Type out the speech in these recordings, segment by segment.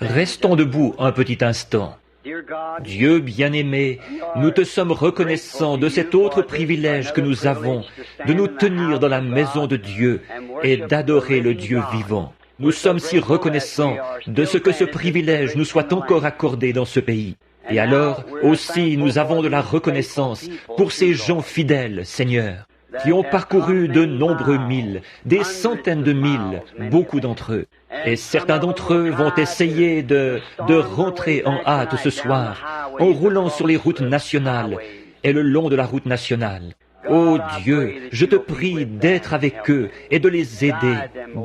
Restons debout un petit instant. Dieu bien-aimé, nous te sommes reconnaissants de cet autre privilège que nous avons de nous tenir dans la maison de Dieu et d'adorer le Dieu vivant. Nous sommes si reconnaissants de ce que ce privilège nous soit encore accordé dans ce pays. Et alors, aussi, nous avons de la reconnaissance pour ces gens fidèles, Seigneur, qui ont parcouru de nombreux milles, des centaines de milles, beaucoup d'entre eux. Et certains d'entre eux vont essayer de rentrer en hâte ce soir, en roulant sur les routes nationales et le long de la route nationale. Ô Dieu, je te prie d'être avec eux et de les aider.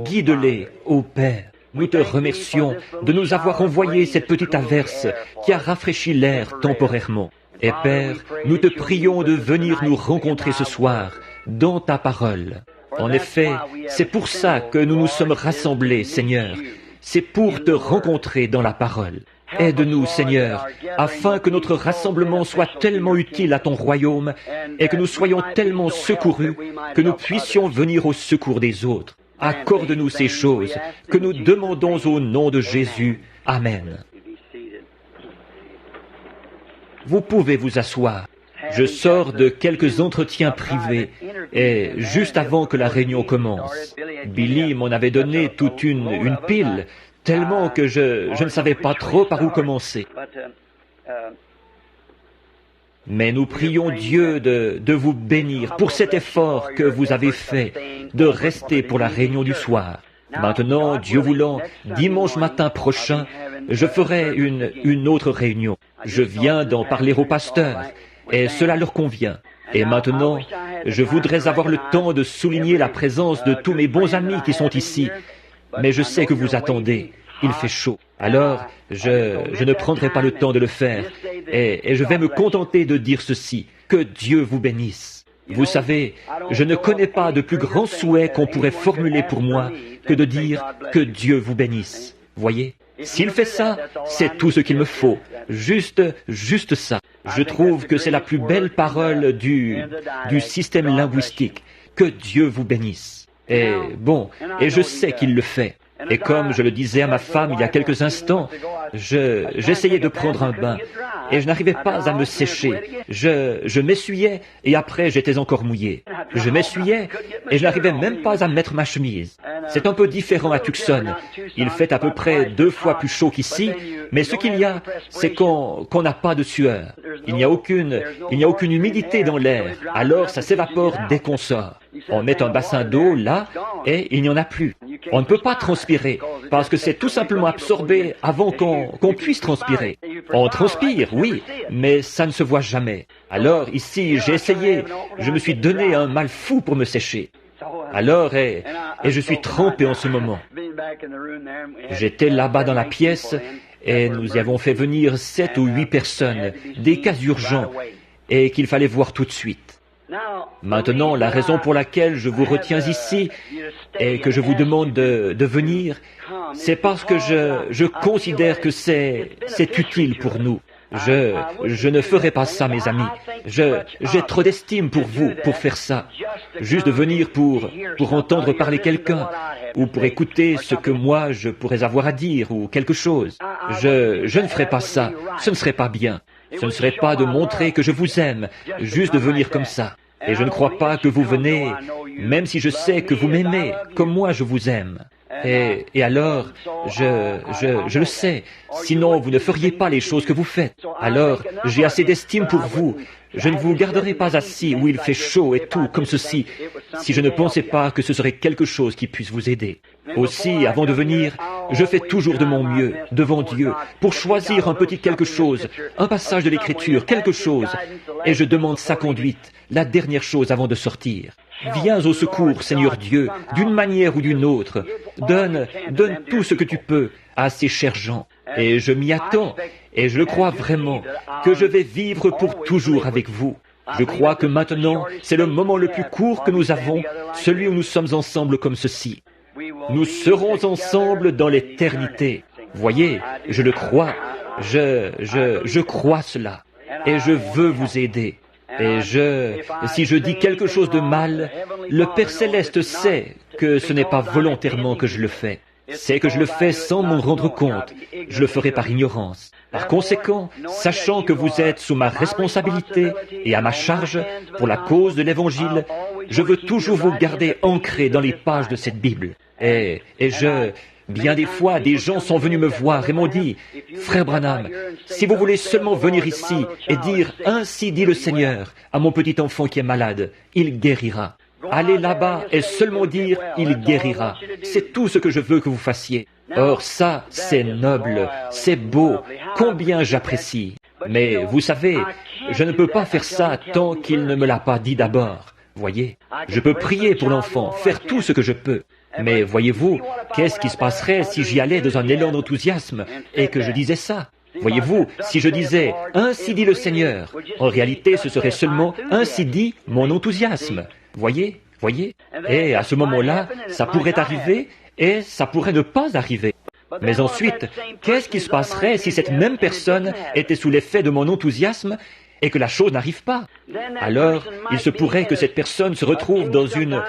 Guide-les, ô Père. Nous te remercions de nous avoir envoyé cette petite averse qui a rafraîchi l'air temporairement. Et Père, nous te prions de venir nous rencontrer ce soir dans ta parole. En effet, c'est pour ça que nous nous sommes rassemblés, Seigneur. C'est pour te rencontrer dans la parole. Aide-nous, Seigneur, afin que notre rassemblement soit tellement utile à ton royaume et que nous soyons tellement secourus que nous puissions venir au secours des autres. Accorde-nous ces choses que nous demandons au nom de Jésus. Amen. Vous pouvez vous asseoir. Je sors de quelques entretiens privés et juste avant que la réunion commence, Billy m'en avait donné toute une pile, tellement que je ne savais pas trop par où commencer. Mais nous prions Dieu de vous bénir pour cet effort que vous avez fait de rester pour la réunion du soir. Maintenant, Dieu voulant, dimanche matin prochain, je ferai une autre réunion. Je viens d'en parler aux pasteurs et cela leur convient. Et maintenant, je voudrais avoir le temps de souligner la présence de tous mes bons amis qui sont ici. Mais je sais que vous attendez. Il fait chaud. Alors, je ne prendrai pas le temps de le faire. Et je vais me contenter de dire ceci. Que Dieu vous bénisse. Vous savez, je ne connais pas de plus grand souhait qu'on pourrait formuler pour moi que de dire que Dieu vous bénisse. Voyez? S'il fait ça, c'est tout ce qu'il me faut. Juste ça. Je trouve que c'est la plus belle parole du système linguistique. Que Dieu vous bénisse. Et bon, et je sais qu'il le fait. Et comme je le disais à ma femme il y a quelques instants, j'essayais de prendre un bain et je n'arrivais pas à me sécher. Je m'essuyais et après j'étais encore mouillé. Je m'essuyais et je n'arrivais même pas à mettre ma chemise. C'est un peu différent à Tucson. Il fait à peu près 2 fois plus chaud qu'ici, mais ce qu'il y a, c'est qu'on n'a pas de sueur. Il n'y a aucune humidité dans l'air, alors ça s'évapore dès qu'on sort. On met un bassin d'eau là et il n'y en a plus. On ne peut pas transpirer parce que c'est tout simplement absorbé avant qu'on puisse transpirer. On transpire, oui, mais ça ne se voit jamais. Alors ici, j'ai essayé, je me suis donné un mal fou pour me sécher. Alors, et je suis trempé en ce moment. J'étais là-bas dans la pièce et nous y avons fait venir 7 ou 8 personnes, des cas urgents, et qu'il fallait voir tout de suite. Maintenant, la raison pour laquelle je vous retiens ici et que je vous demande de venir, c'est parce que je considère que c'est utile pour nous. Je ne ferai pas ça, mes amis. J'ai trop d'estime pour vous, pour faire ça. Juste de venir pour entendre parler quelqu'un, ou pour écouter ce que moi je pourrais avoir à dire, ou quelque chose. Je ne ferai pas ça. Ce ne serait pas bien. Ce ne serait pas de montrer que je vous aime, juste de venir comme ça. Et je ne crois pas que vous venez, même si je sais que vous m'aimez, comme moi je vous aime. Et alors, je le sais, sinon vous ne feriez pas les choses que vous faites. Alors, j'ai assez d'estime pour vous. Je ne vous garderai pas assis où il fait chaud et tout, comme ceci, si je ne pensais pas que ce serait quelque chose qui puisse vous aider. Aussi, avant de venir, je fais toujours de mon mieux, devant Dieu, pour choisir un petit quelque chose, un passage de l'Écriture, quelque chose, et je demande sa conduite, la dernière chose avant de sortir. Viens au secours, Seigneur Dieu, d'une manière ou d'une autre. Donne tout ce que tu peux à ces chers gens. Et je m'y attends, et je le crois vraiment, que je vais vivre pour toujours avec vous. Je crois que maintenant, c'est le moment le plus court que nous avons, celui où nous sommes ensemble comme ceci. Nous serons ensemble dans l'éternité. Voyez, je le crois. Je crois cela. Et je veux vous aider. Et si je dis quelque chose de mal, le Père Céleste sait que ce n'est pas volontairement que je le fais. C'est que je le fais sans m'en rendre compte. Je le ferai par ignorance. Par conséquent, sachant que vous êtes sous ma responsabilité et à ma charge pour la cause de l'Évangile, je veux toujours vous garder ancré dans les pages de cette Bible. Bien des fois, des gens sont venus me voir et m'ont dit, « Frère Branham, si vous voulez seulement venir ici et dire « Ainsi dit le Seigneur » à mon petit enfant qui est malade, il guérira. Allez là-bas et seulement dire « Il guérira ». C'est tout ce que je veux que vous fassiez. Or ça, c'est noble, c'est beau, combien j'apprécie. Mais vous savez, je ne peux pas faire ça tant qu'il ne me l'a pas dit d'abord. Voyez, je peux prier pour l'enfant, faire tout ce que je peux. Mais voyez-vous, qu'est-ce qui se passerait si j'y allais dans un élan d'enthousiasme et que je disais ça? Voyez-vous, si je disais « Ainsi dit le Seigneur », en réalité ce serait seulement « Ainsi dit mon enthousiasme ». Voyez. Et à ce moment-là, ça pourrait arriver et ça pourrait ne pas arriver. Mais ensuite, qu'est-ce qui se passerait si cette même personne était sous l'effet de mon enthousiasme et que la chose n'arrive pas? Alors, il se pourrait que cette personne se retrouve dans une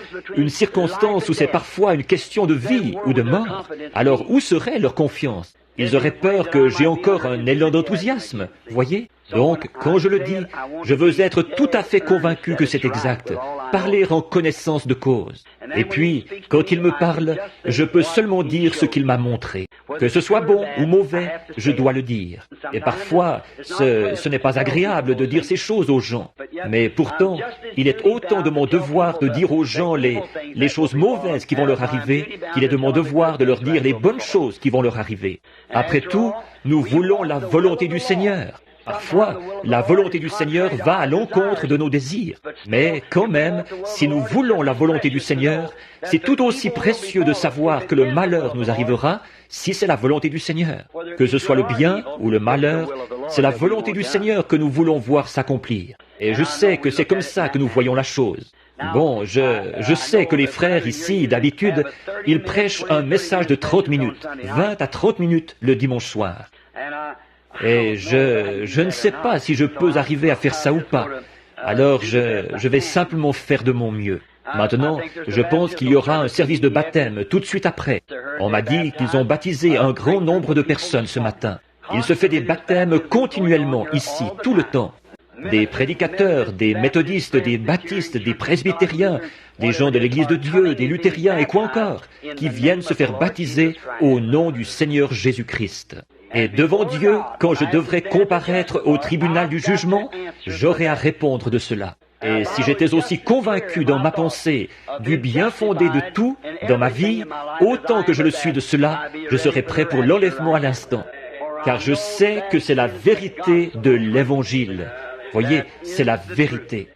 circonstance où c'est parfois une question de vie ou de mort. Alors, où serait leur confiance? Ils auraient peur que j'ai encore un élan d'enthousiasme, voyez? Donc, quand je le dis, je veux être tout à fait convaincu que c'est exact, parler en connaissance de cause. Et puis, quand il me parle, je peux seulement dire ce qu'il m'a montré. Que ce soit bon ou mauvais, je dois le dire. Et parfois, ce n'est pas agréable de dire ces choses aux gens. Mais pourtant, il est autant de mon devoir de dire aux gens les choses mauvaises qui vont leur arriver qu'il est de mon devoir de leur dire les bonnes choses qui vont leur arriver. Après tout, nous voulons la volonté du Seigneur. Parfois, la volonté du Seigneur va à l'encontre de nos désirs. Mais quand même, si nous voulons la volonté du Seigneur, c'est tout aussi précieux de savoir que le malheur nous arrivera si c'est la volonté du Seigneur. Que ce soit le bien ou le malheur, c'est la volonté du Seigneur que nous voulons voir s'accomplir. Et je sais que c'est comme ça que nous voyons la chose. Bon, je sais que les frères ici, d'habitude, ils prêchent un message de 30 minutes, 20 à 30 minutes le dimanche soir. Et je ne sais pas si je peux arriver à faire ça ou pas. Alors je vais simplement faire de mon mieux. Maintenant, je pense qu'il y aura un service de baptême tout de suite après. On m'a dit qu'ils ont baptisé un grand nombre de personnes ce matin. Il se fait des baptêmes continuellement ici, tout le temps. Des prédicateurs, des méthodistes, des baptistes, des presbytériens, des gens de l'Église de Dieu, des luthériens et quoi encore, qui viennent se faire baptiser au nom du Seigneur Jésus-Christ. Et devant Dieu, quand je devrais comparaître au tribunal du jugement, j'aurai à répondre de cela. Et si j'étais aussi convaincu dans ma pensée du bien fondé de tout dans ma vie, autant que je le suis de cela, je serais prêt pour l'enlèvement à l'instant. Car je sais que c'est la vérité de l'Évangile. Voyez, c'est la vérité.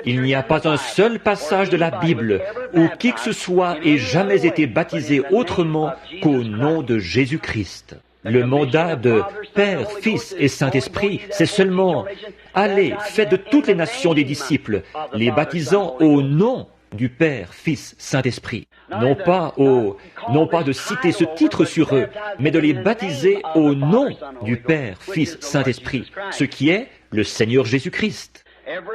Il n'y a pas un seul passage de la Bible où qui que ce soit ait jamais été baptisé autrement qu'au nom de Jésus-Christ. Le mandat de Père, Fils et Saint-Esprit, c'est seulement « Allez, faites de toutes les nations des disciples, les baptisant au nom du Père, Fils, Saint-Esprit. » Non pas de citer ce titre sur eux, mais de les baptiser au nom du Père, Fils, Saint-Esprit, ce qui est le Seigneur Jésus-Christ.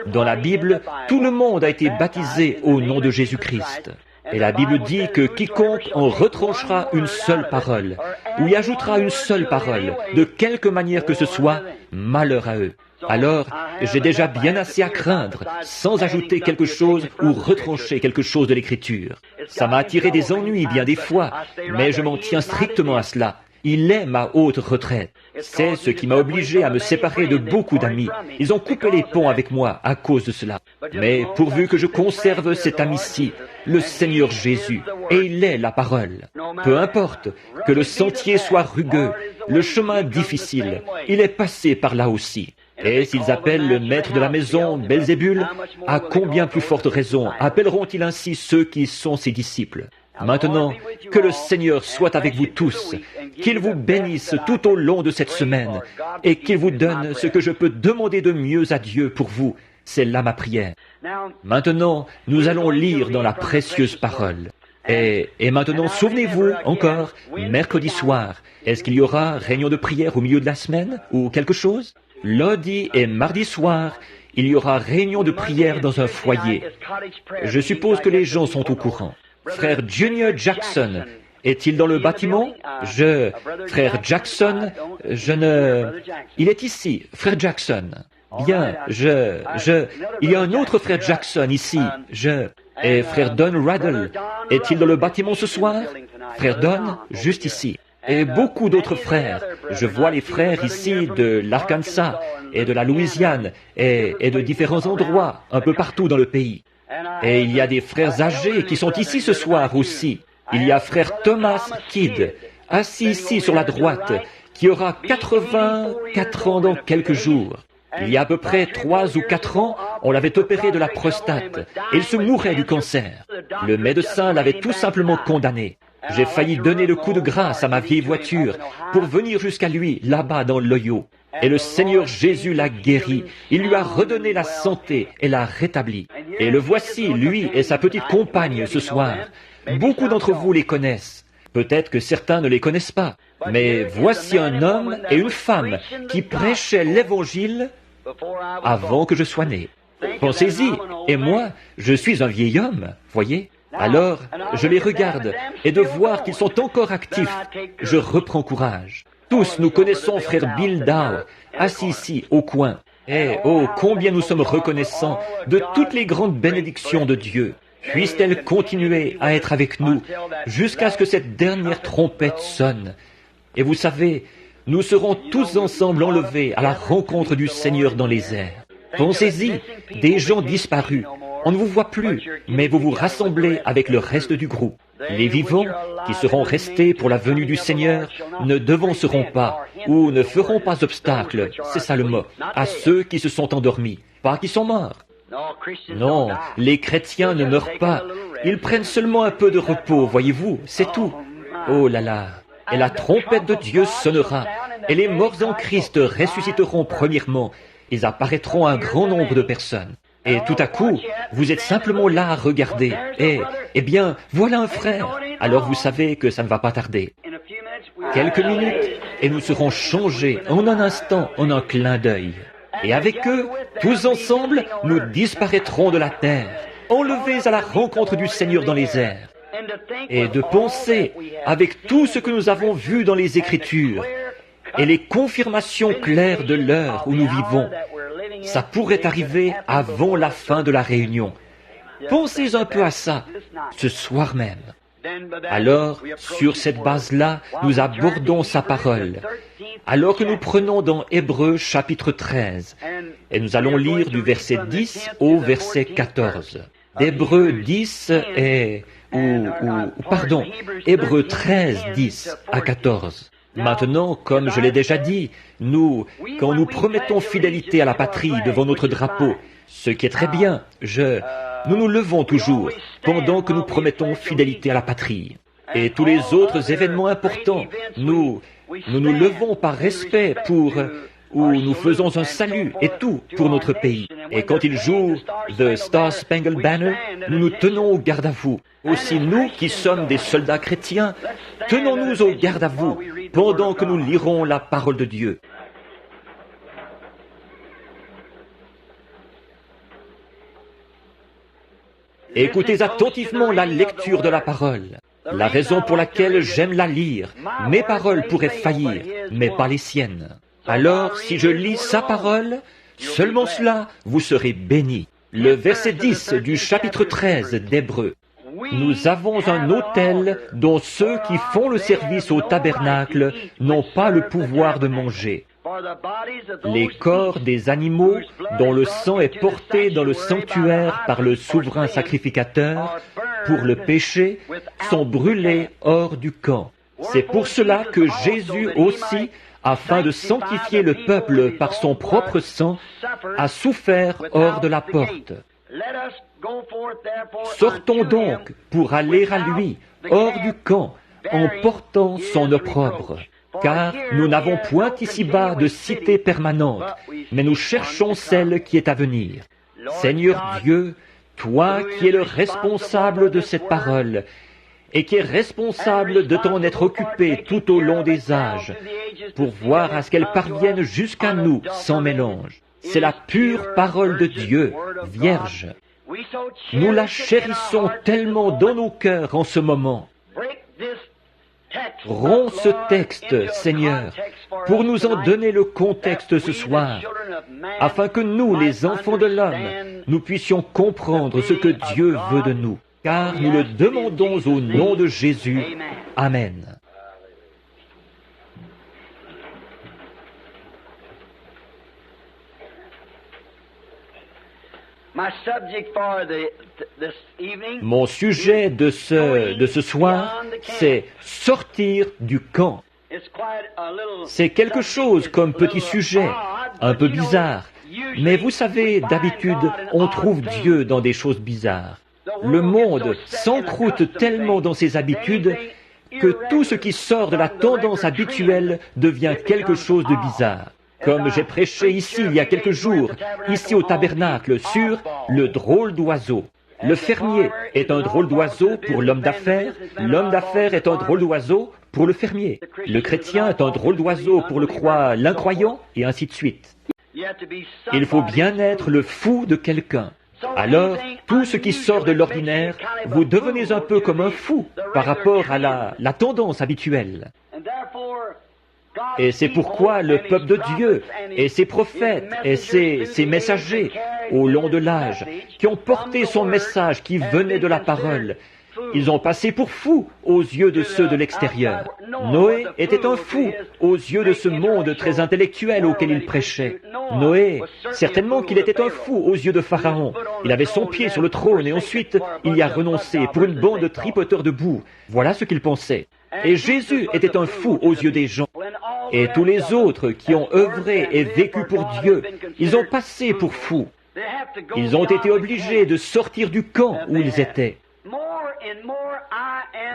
Dans la Bible, tout le monde a été baptisé au nom de Jésus-Christ. Et la Bible dit que quiconque en retranchera une seule parole, ou y ajoutera une seule parole, de quelque manière que ce soit, malheur à eux. Alors, j'ai déjà bien assez à craindre, sans ajouter quelque chose ou retrancher quelque chose de l'Écriture. Ça m'a attiré des ennuis bien des fois, mais je m'en tiens strictement à cela. Il est ma haute retraite. C'est ce qui m'a obligé à me séparer de beaucoup d'amis. Ils ont coupé les ponts avec moi à cause de cela. Mais pourvu que je conserve cet ami-ci, le Seigneur Jésus, et il est la parole. Peu importe, que le sentier soit rugueux, le chemin difficile, il est passé par là aussi. Et s'ils appellent le maître de la maison Belzébul, à combien plus forte raison appelleront-ils ainsi ceux qui sont ses disciples? Maintenant, que le Seigneur soit avec vous tous, qu'il vous bénisse tout au long de cette semaine, et qu'il vous donne ce que je peux demander de mieux à Dieu pour vous. C'est là ma prière. Maintenant, nous allons lire dans la précieuse parole. Et maintenant, souvenez-vous encore, mercredi soir, est-ce qu'il y aura réunion de prière au milieu de la semaine, ou quelque chose? Lundi et mardi soir, il y aura réunion de prière dans un foyer. Je suppose que les gens sont au courant. Frère Junior Jackson Est-il dans le bâtiment? Frère Jackson, il est ici, frère Jackson. Bien, il y a un autre frère Jackson ici, Et frère Don Raddle, est-il dans le bâtiment ce soir? Frère Don, juste ici. Et beaucoup d'autres frères. Je vois les frères ici de l'Arkansas et de la Louisiane et de différents endroits, un peu partout dans le pays. Et il y a des frères âgés qui sont ici ce soir aussi. Il y a frère Thomas Kidd, assis ici sur la droite, qui aura 84 ans dans quelques jours. Il y a à peu près 3 ou 4 ans, on l'avait opéré de la prostate et il se mourait du cancer. Le médecin l'avait tout simplement condamné. J'ai failli donner le coup de grâce à ma vieille voiture pour venir jusqu'à lui, là-bas dans l'Ohio. Et le Seigneur Jésus l'a guéri. Il lui a redonné la santé et l'a rétabli. Et le voici, lui et sa petite compagne ce soir. Beaucoup d'entre vous les connaissent. Peut-être que certains ne les connaissent pas. Mais voici un homme et une femme qui prêchaient l'Évangile avant que je sois né. Pensez-y, et moi, je suis un vieil homme, voyez? Alors, je les regarde, et de voir qu'ils sont encore actifs, je reprends courage. Tous, nous connaissons frère Bill Dow, assis ici, au coin. Et, oh, combien nous sommes reconnaissants de toutes les grandes bénédictions de Dieu. Puisse-t-elle continuer à être avec nous jusqu'à ce que cette dernière trompette sonne. Et vous savez, nous serons tous ensemble enlevés à la rencontre du Seigneur dans les airs. Pensez-y, des gens disparus. On ne vous voit plus, mais vous vous rassemblez avec le reste du groupe. Les vivants, qui seront restés pour la venue du Seigneur, ne devanceront pas, ou ne feront pas obstacle, c'est ça le mot, à ceux qui se sont endormis, pas qui sont morts. Non, les chrétiens ne meurent pas. Ils prennent seulement un peu de repos, voyez-vous, c'est tout. Oh là là. Et la trompette de Dieu sonnera, et les morts en Christ ressusciteront premièrement. Ils apparaîtront à un grand nombre de personnes. Et tout à coup, vous êtes simplement là à regarder. Eh bien, voilà un frère. Alors vous savez que ça ne va pas tarder. Quelques minutes, et nous serons changés en un instant, en un clin d'œil. Et avec eux, tous ensemble, nous disparaîtrons de la terre, enlevés à la rencontre du Seigneur dans les airs. Et de penser, avec tout ce que nous avons vu dans les Écritures, et les confirmations claires de l'heure où nous vivons, ça pourrait arriver avant la fin de la réunion. Pensez un peu à ça, ce soir même. Alors, sur cette base-là, nous abordons sa parole. Alors que nous prenons dans Hébreux chapitre 13, et nous allons lire du verset 10 au verset 14. Hébreux 10 Hébreux 13, 10 à 14. Maintenant, comme je l'ai déjà dit, quand nous promettons fidélité à la patrie devant notre drapeau, ce qui est très bien, nous nous levons toujours pendant que nous promettons fidélité à la patrie. Et tous les autres événements importants, nous nous levons par respect où nous faisons un salut et tout pour notre pays. Et quand ils jouent The Star Spangled Banner, nous nous tenons au garde à vous. Aussi nous qui sommes des soldats chrétiens, tenons-nous au garde à vous pendant que nous lirons la parole de Dieu. Écoutez attentivement la lecture de la parole. La raison pour laquelle j'aime la lire, mes paroles pourraient faillir, mais pas les siennes. Alors, si je lis sa parole, seulement cela, vous serez bénis. Le verset 10 du chapitre 13 d'Hébreux. Nous avons un autel dont ceux qui font le service au tabernacle n'ont pas le pouvoir de manger. Les corps des animaux dont le sang est porté dans le sanctuaire par le souverain sacrificateur pour le péché sont brûlés hors du camp. C'est pour cela que Jésus aussi, afin de sanctifier le peuple par son propre sang, a souffert hors de la porte. Sortons donc pour aller à lui, hors du camp, en portant son opprobre. Car nous n'avons point ici-bas de cité permanente, mais nous cherchons celle qui est à venir. Seigneur Dieu, toi qui es le responsable de cette parole, et qui est responsable de t'en être occupé tout au long des âges, pour voir à ce qu'elle parvienne jusqu'à nous sans mélange. C'est la pure parole de Dieu, vierge. Nous la chérissons tellement dans nos cœurs en ce moment. Romps ce texte, Seigneur, pour nous en donner le contexte ce soir, afin que nous, les enfants de l'homme, nous puissions comprendre ce que Dieu veut de nous, car nous le demandons au nom de Jésus. Amen. Mon sujet de ce soir, c'est sortir du camp. C'est quelque chose comme petit sujet, un peu bizarre. Mais vous savez, d'habitude, on trouve Dieu dans des choses bizarres. Le monde s'encroute tellement dans ses habitudes que tout ce qui sort de la tendance habituelle devient quelque chose de bizarre. Comme j'ai prêché ici il y a quelques jours, ici au tabernacle, sur le drôle d'oiseau. Le fermier est un drôle d'oiseau pour l'homme d'affaires est un drôle d'oiseau pour le fermier. Le chrétien est un drôle d'oiseau pour l'incroyant, et ainsi de suite. Il faut bien être le fou de quelqu'un. Alors, tout ce qui sort de l'ordinaire, vous devenez un peu comme un fou par rapport à la tendance habituelle. Et c'est pourquoi le peuple de Dieu et ses prophètes et ses messagers au long de l'âge, qui ont porté son message qui venait de la parole, ils ont passé pour fous aux yeux de ceux de l'extérieur. Noé était un fou aux yeux de ce monde très intellectuel auquel il prêchait. Noé, certainement qu'il était un fou aux yeux de Pharaon. Il avait son pied sur le trône et ensuite il y a renoncé pour une bande de tripoteurs de boue. Voilà ce qu'il pensait. Et Jésus était un fou aux yeux des gens. Et tous les autres qui ont œuvré et vécu pour Dieu, ils ont passé pour fous. Ils ont été obligés de sortir du camp où ils étaient.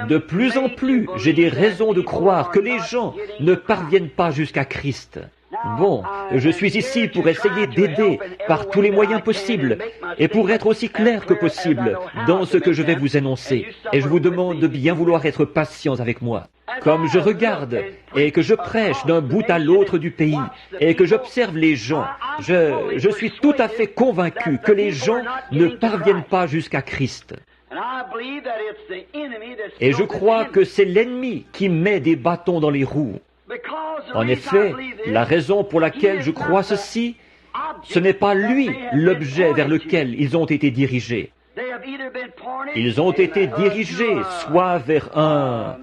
De plus en plus, j'ai des raisons de croire que les gens ne parviennent pas jusqu'à Christ. Bon, je suis ici pour essayer d'aider par tous les moyens possibles et pour être aussi clair que possible dans ce que je vais vous énoncer. Et je vous demande de bien vouloir être patients avec moi. Comme je regarde et que je prêche d'un bout à l'autre du pays et que j'observe les gens, je suis tout à fait convaincu que les gens ne parviennent pas jusqu'à Christ. Et je crois que c'est l'ennemi qui met des bâtons dans les roues. En effet, la raison pour laquelle je crois ceci, ce n'est pas lui l'objet vers lequel ils ont été dirigés. Ils ont été dirigés soit vers un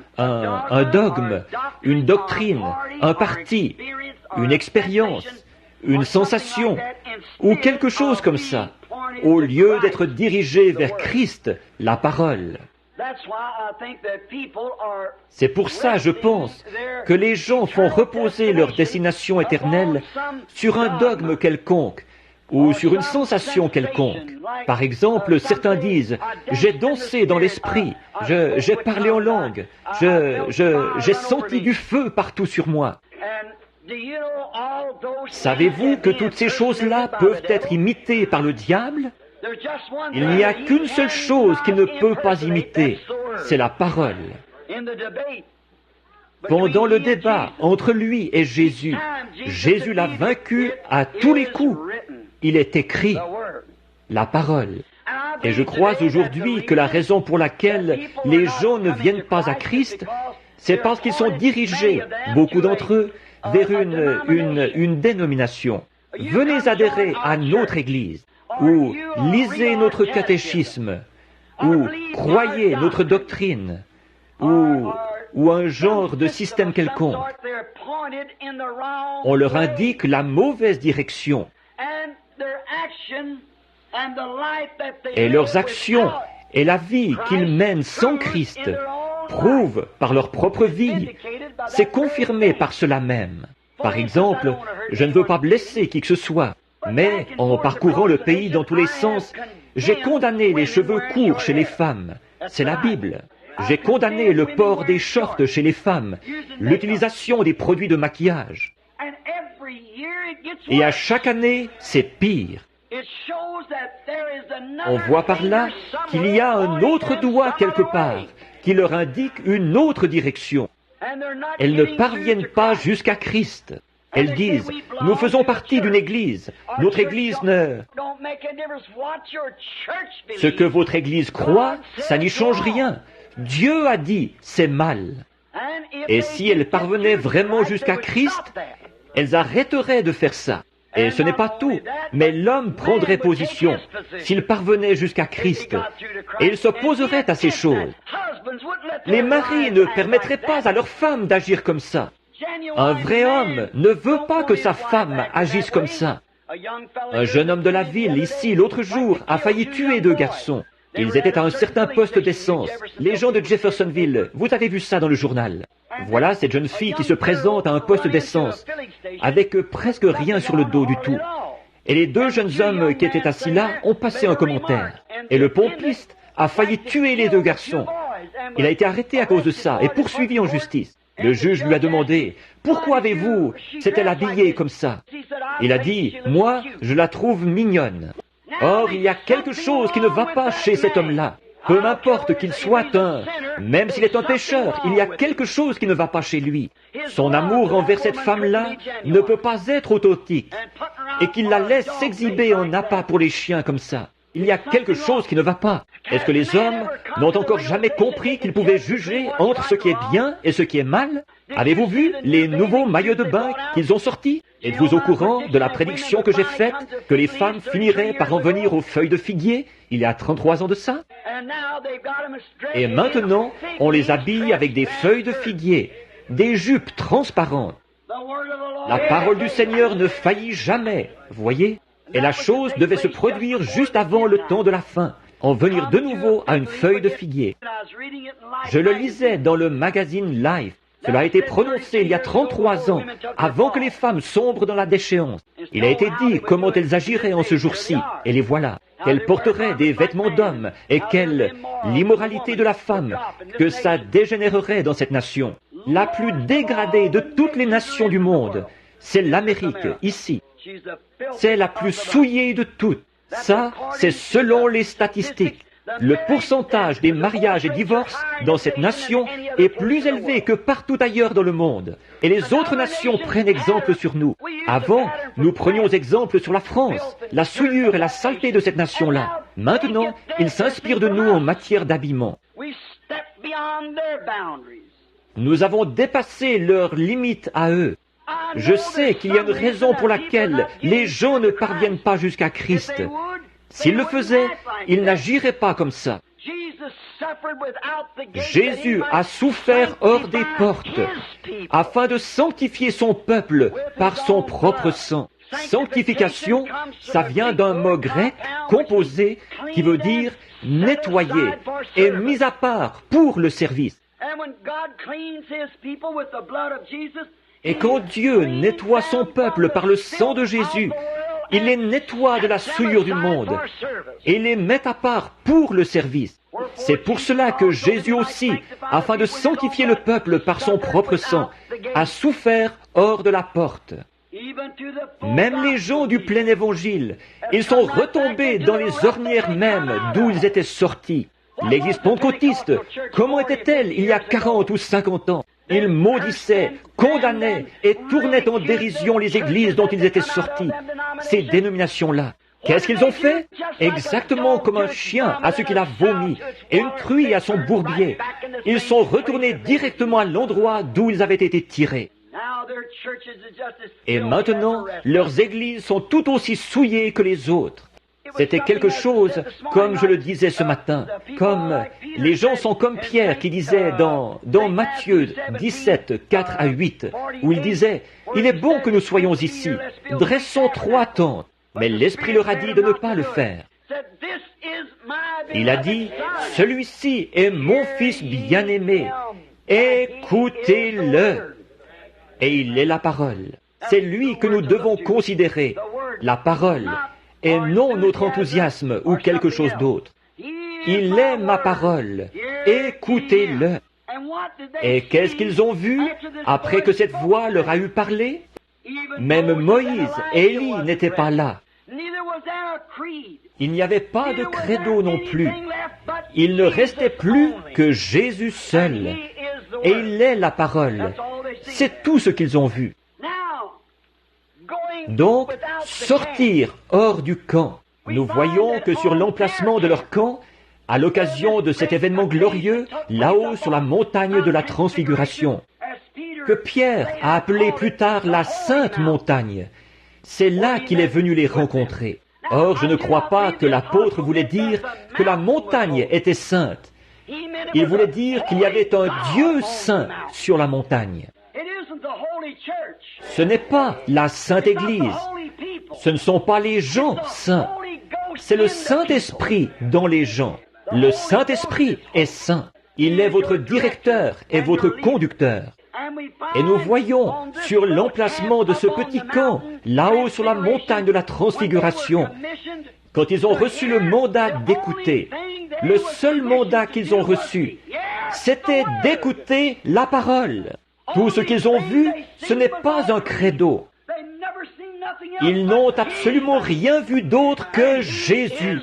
dogme, une doctrine, un parti, une expérience, une sensation, ou quelque chose comme ça, au lieu d'être dirigés vers Christ, la parole. C'est pour ça, je pense, que les gens font reposer leur destination éternelle sur un dogme quelconque ou sur une sensation quelconque. Par exemple, certains disent « j'ai dansé dans l'esprit, j'ai parlé en langue, j'ai senti du feu partout sur moi ». Savez-vous que toutes ces choses-là peuvent être imitées par le diable? Il n'y a qu'une seule chose qu'il ne peut pas imiter, c'est la parole. Pendant le débat entre lui et Jésus, Jésus l'a vaincu à tous les coups. Il est écrit, la parole. Et je crois aujourd'hui que la raison pour laquelle les gens ne viennent pas à Christ, c'est parce qu'ils sont dirigés, beaucoup d'entre eux, vers une dénomination. Venez adhérer à notre Église, ou lisez notre catéchisme, ou croyez notre doctrine, ou un genre de système quelconque. On leur indique la mauvaise direction. Et leurs actions et la vie qu'ils mènent sans Christ prouvent par leur propre vie. C'est confirmé par cela même. Par exemple, je ne veux pas blesser qui que ce soit, mais en parcourant le pays dans tous les sens, j'ai condamné les cheveux courts chez les femmes. C'est la Bible. J'ai condamné le port des shorts chez les femmes, l'utilisation des produits de maquillage. Et à chaque année, c'est pire. On voit par là qu'il y a un autre doigt quelque part qui leur indique une autre direction. Elles ne parviennent pas jusqu'à Christ. Elles disent, nous faisons partie d'une église. Notre église ne... Ce que votre église croit, ça n'y change rien. Dieu a dit, c'est mal. Et si elles parvenaient vraiment jusqu'à Christ, elles arrêteraient de faire ça. Et ce n'est pas tout, mais l'homme prendrait position s'il parvenait jusqu'à Christ, et il s'opposerait à ces choses. Les maris ne permettraient pas à leurs femmes d'agir comme ça. Un vrai homme ne veut pas que sa femme agisse comme ça. Un jeune homme de la ville, ici, l'autre jour, a failli tuer 2 garçons. Ils étaient à un certain poste d'essence. Les gens de Jeffersonville, vous avez vu ça dans le journal. Voilà cette jeune fille qui se présente à un poste d'essence, avec presque rien sur le dos du tout. Et les 2 jeunes hommes qui étaient assis là ont passé un commentaire. Et le pompiste a failli tuer les 2 garçons. Il a été arrêté à cause de ça et poursuivi en justice. Le juge lui a demandé, « Pourquoi avez-vous s'est-elle habillée comme ça ?» Il a dit, « Moi, je la trouve mignonne. » Or, il y a quelque chose qui ne va pas chez cet homme-là. Peu m'importe qu'il soit même s'il est un pécheur, il y a quelque chose qui ne va pas chez lui. Son amour envers cette femme-là ne peut pas être authentique. Et qu'il la laisse s'exhiber en appât pour les chiens comme ça. Il y a quelque chose qui ne va pas. Est-ce que les hommes n'ont encore jamais compris qu'ils pouvaient juger entre ce qui est bien et ce qui est mal? Avez-vous vu les nouveaux maillots de bain qu'ils ont sortis? Êtes-vous au courant de la prédiction que j'ai faite, que les femmes finiraient par en venir aux feuilles de figuier, il y a 33 ans de ça? Et maintenant, on les habille avec des feuilles de figuier, des jupes transparentes. La parole du Seigneur ne faillit jamais, voyez? Et la chose devait se produire juste avant le temps de la fin, en venir de nouveau à une feuille de figuier. Je le lisais dans le magazine Life. Cela a été prononcé il y a 33 ans, avant que les femmes sombrent dans la déchéance. Il a été dit comment elles agiraient en ce jour-ci, et les voilà. Qu'elles porteraient des vêtements d'hommes, et quelle l'immoralité de la femme, que ça dégénérerait dans cette nation. La plus dégradée de toutes les nations du monde, c'est l'Amérique, ici. C'est la plus souillée de toutes. Ça, c'est selon les statistiques. Le pourcentage des mariages et divorces dans cette nation est plus élevé que partout ailleurs dans le monde. Et les autres nations prennent exemple sur nous. Avant, nous prenions exemple sur la France, la souillure et la saleté de cette nation-là. Maintenant, ils s'inspirent de nous en matière d'habillement. Nous avons dépassé leurs limites à eux. Je sais qu'il y a une raison pour laquelle les gens ne parviennent pas jusqu'à Christ. S'ils le faisaient, ils n'agiraient pas comme ça. Jésus a souffert hors des portes afin de sanctifier son peuple par son propre sang. Sanctification, ça vient d'un mot grec composé qui veut dire nettoyer et mis à part pour le service. Et quand Dieu nettoie son peuple par le sang de Jésus, il les nettoie de la souillure du monde et les met à part pour le service. C'est pour cela que Jésus aussi, afin de sanctifier le peuple par son propre sang, a souffert hors de la porte. Même les gens du plein évangile, ils sont retombés dans les ornières mêmes d'où ils étaient sortis. L'Église pentecôtiste, comment était-elle il y a 40 ou 50 ans? Ils maudissaient, condamnaient et tournaient en dérision les églises dont ils étaient sortis. Ces dénominations-là, qu'est-ce qu'ils ont fait? Exactement comme un chien à ce qu'il a vomi et une truie à son bourbier. Ils sont retournés directement à l'endroit d'où ils avaient été tirés. Et maintenant, leurs églises sont tout aussi souillées que les autres. C'était quelque chose, comme je le disais ce matin, comme les gens sont comme Pierre qui disait dans Matthieu 17, 4 à 8, où il disait, « Il est bon que nous soyons ici, dressons 3 tentes. » Mais l'Esprit leur a dit de ne pas le faire. Il a dit, « Celui-ci est mon Fils bien-aimé, écoutez-le. » Et il est la parole. C'est lui que nous devons considérer, la parole, et non notre enthousiasme ou quelque chose d'autre. Il est ma parole, écoutez-le. Et qu'est-ce qu'ils ont vu après que cette voix leur a eu parlé? Même Moïse et Élie n'étaient pas là. Il n'y avait pas de credo non plus. Il ne restait plus que Jésus seul. Et il est la parole. C'est tout ce qu'ils ont vu. Donc, sortir hors du camp. Nous voyons que sur l'emplacement de leur camp, à l'occasion de cet événement glorieux, là-haut sur la montagne de la Transfiguration, que Pierre a appelé plus tard la Sainte Montagne. C'est là qu'il est venu les rencontrer. Or, je ne crois pas que l'apôtre voulait dire que la montagne était sainte. Il voulait dire qu'il y avait un Dieu saint sur la montagne. Ce n'est pas la Sainte Église. Ce ne sont pas les gens saints. C'est le Saint-Esprit dans les gens. Le Saint-Esprit est saint. Il est votre directeur et votre conducteur. Et nous voyons sur l'emplacement de ce petit camp, là-haut sur la montagne de la Transfiguration, quand ils ont reçu le mandat d'écouter, le seul mandat qu'ils ont reçu, c'était d'écouter la parole. Tout ce qu'ils ont vu, ce n'est pas un credo. Ils n'ont absolument rien vu d'autre que Jésus.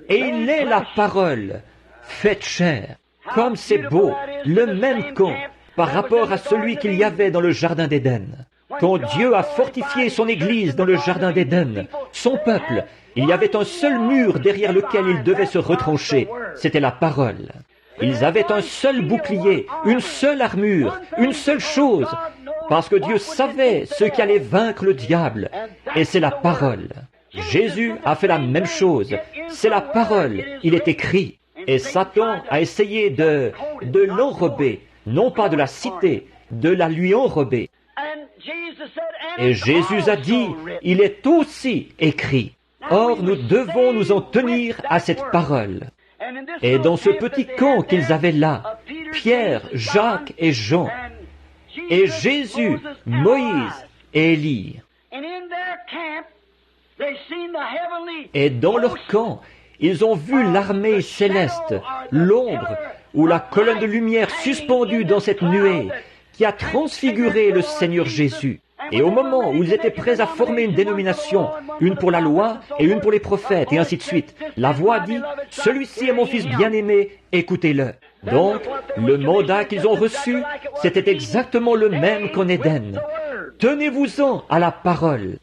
Et il est la parole, faite chair. Comme c'est beau, le même camp, par rapport à celui qu'il y avait dans le Jardin d'Éden. Quand Dieu a fortifié son Église dans le Jardin d'Éden, son peuple, il y avait un seul mur derrière lequel ils devaient se retrancher. C'était la parole. Ils avaient un seul bouclier, une seule armure, une seule chose, parce que Dieu savait ce qui allait vaincre le diable, et c'est la parole. Jésus a fait la même chose. C'est la parole. Il est écrit. Et Satan a essayé de l'enrober, non pas de la citer, de la lui enrober. Et Jésus a dit, il est aussi écrit. Or, nous devons nous en tenir à cette parole. Et dans ce petit camp qu'ils avaient là, Pierre, Jacques et Jean, et Jésus, Moïse et Élie. Et dans leur camp, ils ont vu l'armée céleste, l'ombre ou la colonne de lumière suspendue dans cette nuée qui a transfiguré le Seigneur Jésus. Et au moment où ils étaient prêts à former une dénomination, une pour la loi et une pour les prophètes, et ainsi de suite, la voix dit, « Celui-ci est mon fils bien-aimé, écoutez-le ». Donc, le mandat qu'ils ont reçu, c'était exactement le même qu'en Éden. Tenez-vous-en à la parole.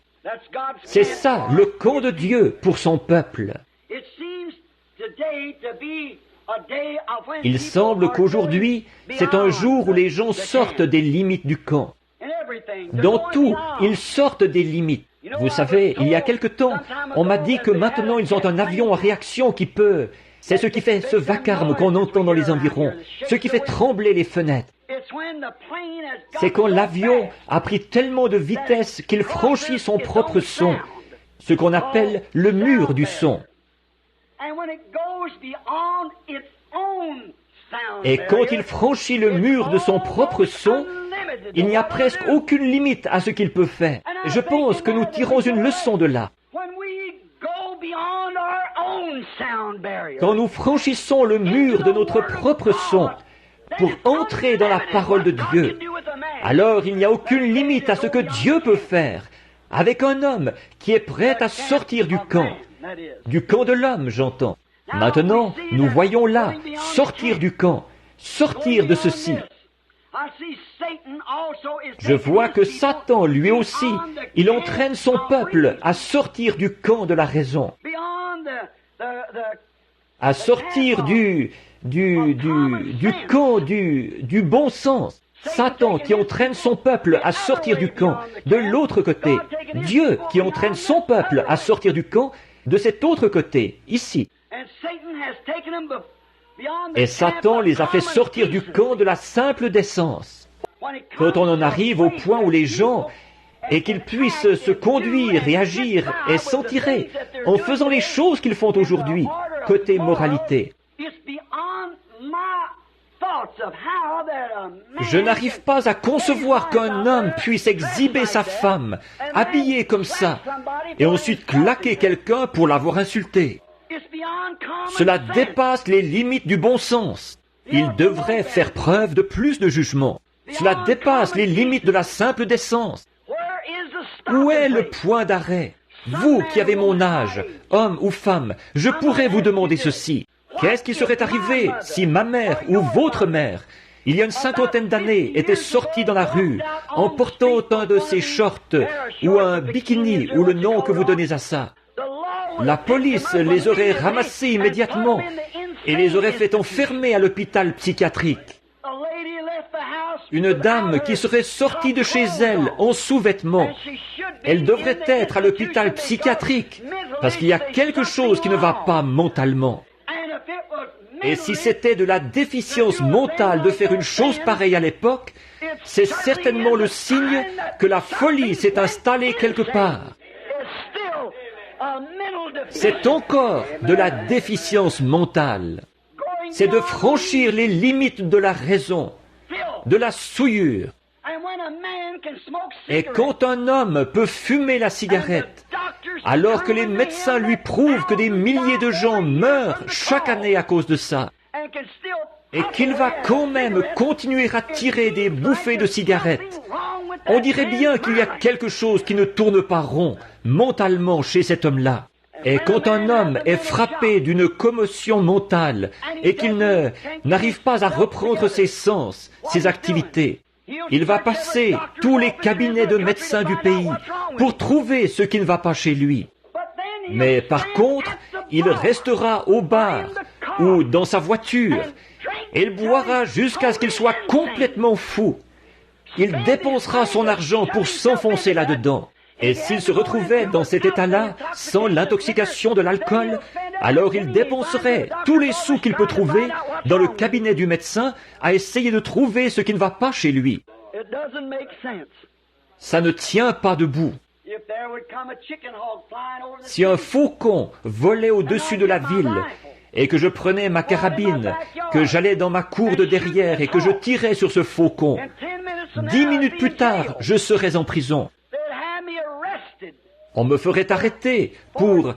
C'est ça, le camp de Dieu pour son peuple. Il semble qu'aujourd'hui, c'est un jour où les gens sortent des limites du camp. Dans tout, ils sortent des limites. Vous savez, il y a quelque temps, on m'a dit que maintenant ils ont un avion en réaction qui peut... C'est ce qui fait ce vacarme qu'on entend dans les environs, ce qui fait trembler les fenêtres. C'est quand l'avion a pris tellement de vitesse qu'il franchit son propre son, ce qu'on appelle le mur du son. Et quand il franchit le mur de son propre son, il n'y a presque aucune limite à ce qu'il peut faire. Je pense que nous tirons une leçon de là. Quand nous franchissons le mur de notre propre son pour entrer dans la parole de Dieu, alors il n'y a aucune limite à ce que Dieu peut faire avec un homme qui est prêt à sortir du camp de l'homme, j'entends. Maintenant, nous voyons là, sortir du camp, sortir de ceci. Je vois que Satan, lui aussi, il entraîne son peuple à sortir du camp de la raison, à sortir du camp du bon sens. Satan qui entraîne son peuple à sortir du camp de l'autre côté. Dieu qui entraîne son peuple à sortir du camp de cet autre côté, ici. Et Satan les a fait sortir du camp de la simple décence. Quand on en arrive au point où les gens, et qu'ils puissent se conduire et agir et s'en tirer en faisant les choses qu'ils font aujourd'hui, côté moralité. Je n'arrive pas à concevoir qu'un homme puisse exhiber sa femme, habillée comme ça, et ensuite claquer quelqu'un pour l'avoir insulté. Cela dépasse les limites du bon sens. Il devrait faire preuve de plus de jugement. Cela dépasse les limites de la simple décence. Où est le point d'arrêt? Vous qui avez mon âge, homme ou femme, je pourrais vous demander ceci. Qu'est-ce qui serait arrivé si ma mère ou votre mère, il y a une 50aine d'années, était sortie dans la rue en portant un de ces shorts ou un bikini ou le nom que vous donnez à ça? La police les aurait ramassés immédiatement et les aurait fait enfermer à l'hôpital psychiatrique. Une dame qui serait sortie de chez elle en sous-vêtements, elle devrait être à l'hôpital psychiatrique parce qu'il y a quelque chose qui ne va pas mentalement. Et si c'était de la déficience mentale de faire une chose pareille à l'époque, c'est certainement le signe que la folie s'est installée quelque part. C'est encore de la déficience mentale. C'est de franchir les limites de la raison, de la souillure. Et quand un homme peut fumer la cigarette, alors que les médecins lui prouvent que des milliers de gens meurent chaque année à cause de ça, et qu'il va quand même continuer à tirer des bouffées de cigarettes, on dirait bien qu'il y a quelque chose qui ne tourne pas rond mentalement chez cet homme-là. Et quand un homme est frappé d'une commotion mentale et qu'il n'arrive pas à reprendre ses sens, ses activités, il va passer tous les cabinets de médecins du pays pour trouver ce qui ne va pas chez lui. Mais par contre, il restera au bar ou dans sa voiture et il boira jusqu'à ce qu'il soit complètement fou. Il dépensera son argent pour s'enfoncer là-dedans. Et s'il se retrouvait dans cet état-là, sans l'intoxication de l'alcool, alors il dépenserait tous les sous qu'il peut trouver dans le cabinet du médecin à essayer de trouver ce qui ne va pas chez lui. Ça ne tient pas debout. Si un faucon volait au-dessus de la ville et que je prenais ma carabine, que j'allais dans ma cour de derrière et que je tirais sur ce faucon, 10 minutes plus tard, je serais en prison. On me ferait arrêter pour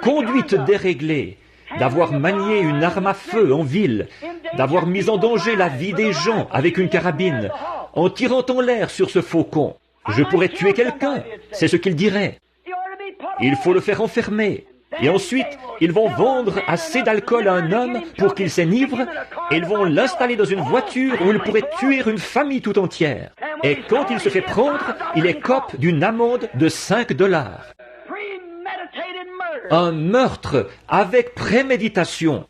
conduite déréglée, d'avoir manié une arme à feu en ville, d'avoir mis en danger la vie des gens avec une carabine, en tirant en l'air sur ce faucon. Je pourrais tuer quelqu'un, c'est ce qu'ils diraient. Il faut le faire enfermer. Et ensuite, ils vont vendre assez d'alcool à un homme pour qu'il s'enivre, et ils vont l'installer dans une voiture où il pourrait tuer une famille tout entière. Et quand il se fait prendre, il écope d'une amende de $5. Un meurtre avec préméditation.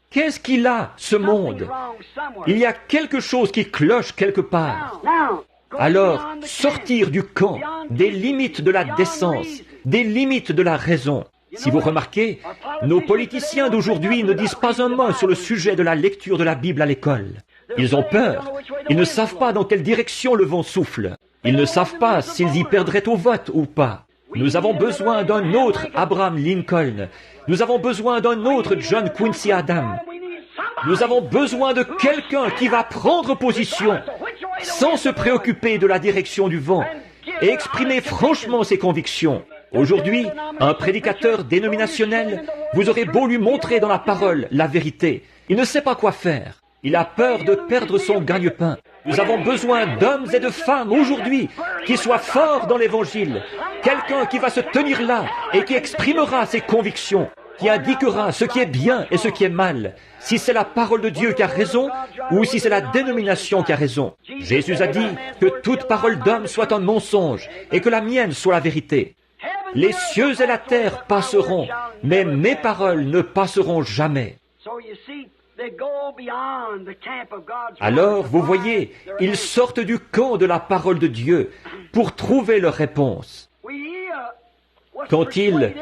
Qu'est-ce qu'il a, ce monde? Il y a quelque chose qui cloche quelque part. Alors, sortir du camp, des limites de la décence, des limites de la raison. Si vous remarquez, nos politiciens d'aujourd'hui ne disent pas un mot sur le sujet de la lecture de la Bible à l'école. Ils ont peur. Ils ne savent pas dans quelle direction le vent souffle. Ils ne savent pas s'ils y perdraient au vote ou pas. Nous avons besoin d'un autre Abraham Lincoln. Nous avons besoin d'un autre John Quincy Adams. Nous avons besoin de quelqu'un qui va prendre position sans se préoccuper de la direction du vent et exprimer franchement ses convictions. Aujourd'hui, un prédicateur dénominationnel, vous aurez beau lui montrer dans la parole la vérité, il ne sait pas quoi faire. Il a peur de perdre son gagne-pain. Nous avons besoin d'hommes et de femmes aujourd'hui qui soient forts dans l'Évangile. Quelqu'un qui va se tenir là et qui exprimera ses convictions, qui indiquera ce qui est bien et ce qui est mal, si c'est la parole de Dieu qui a raison ou si c'est la dénomination qui a raison. Jésus a dit que toute parole d'homme soit un mensonge et que la mienne soit la vérité. Les cieux et la terre passeront, mais mes paroles ne passeront jamais. Alors, vous voyez, ils sortent du camp de la parole de Dieu pour trouver leur réponse. Quand il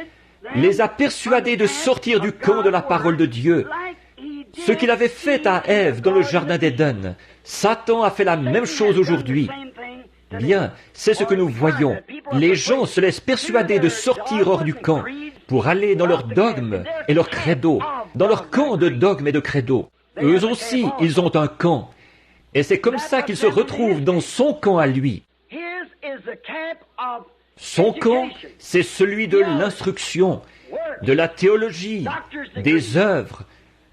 les a persuadés de sortir du camp de la parole de Dieu, ce qu'il avait fait à Ève dans le jardin d'Éden, Satan a fait la même chose aujourd'hui. Bien, c'est ce que nous voyons. Les gens se laissent persuader de sortir hors du camp pour aller dans leur dogme et leur credo, dans leur camp de dogme et de credo. Eux aussi, ils ont un camp. Et c'est comme ça qu'ils se retrouvent dans son camp à lui. Son camp, c'est celui de l'instruction, de la théologie, des œuvres,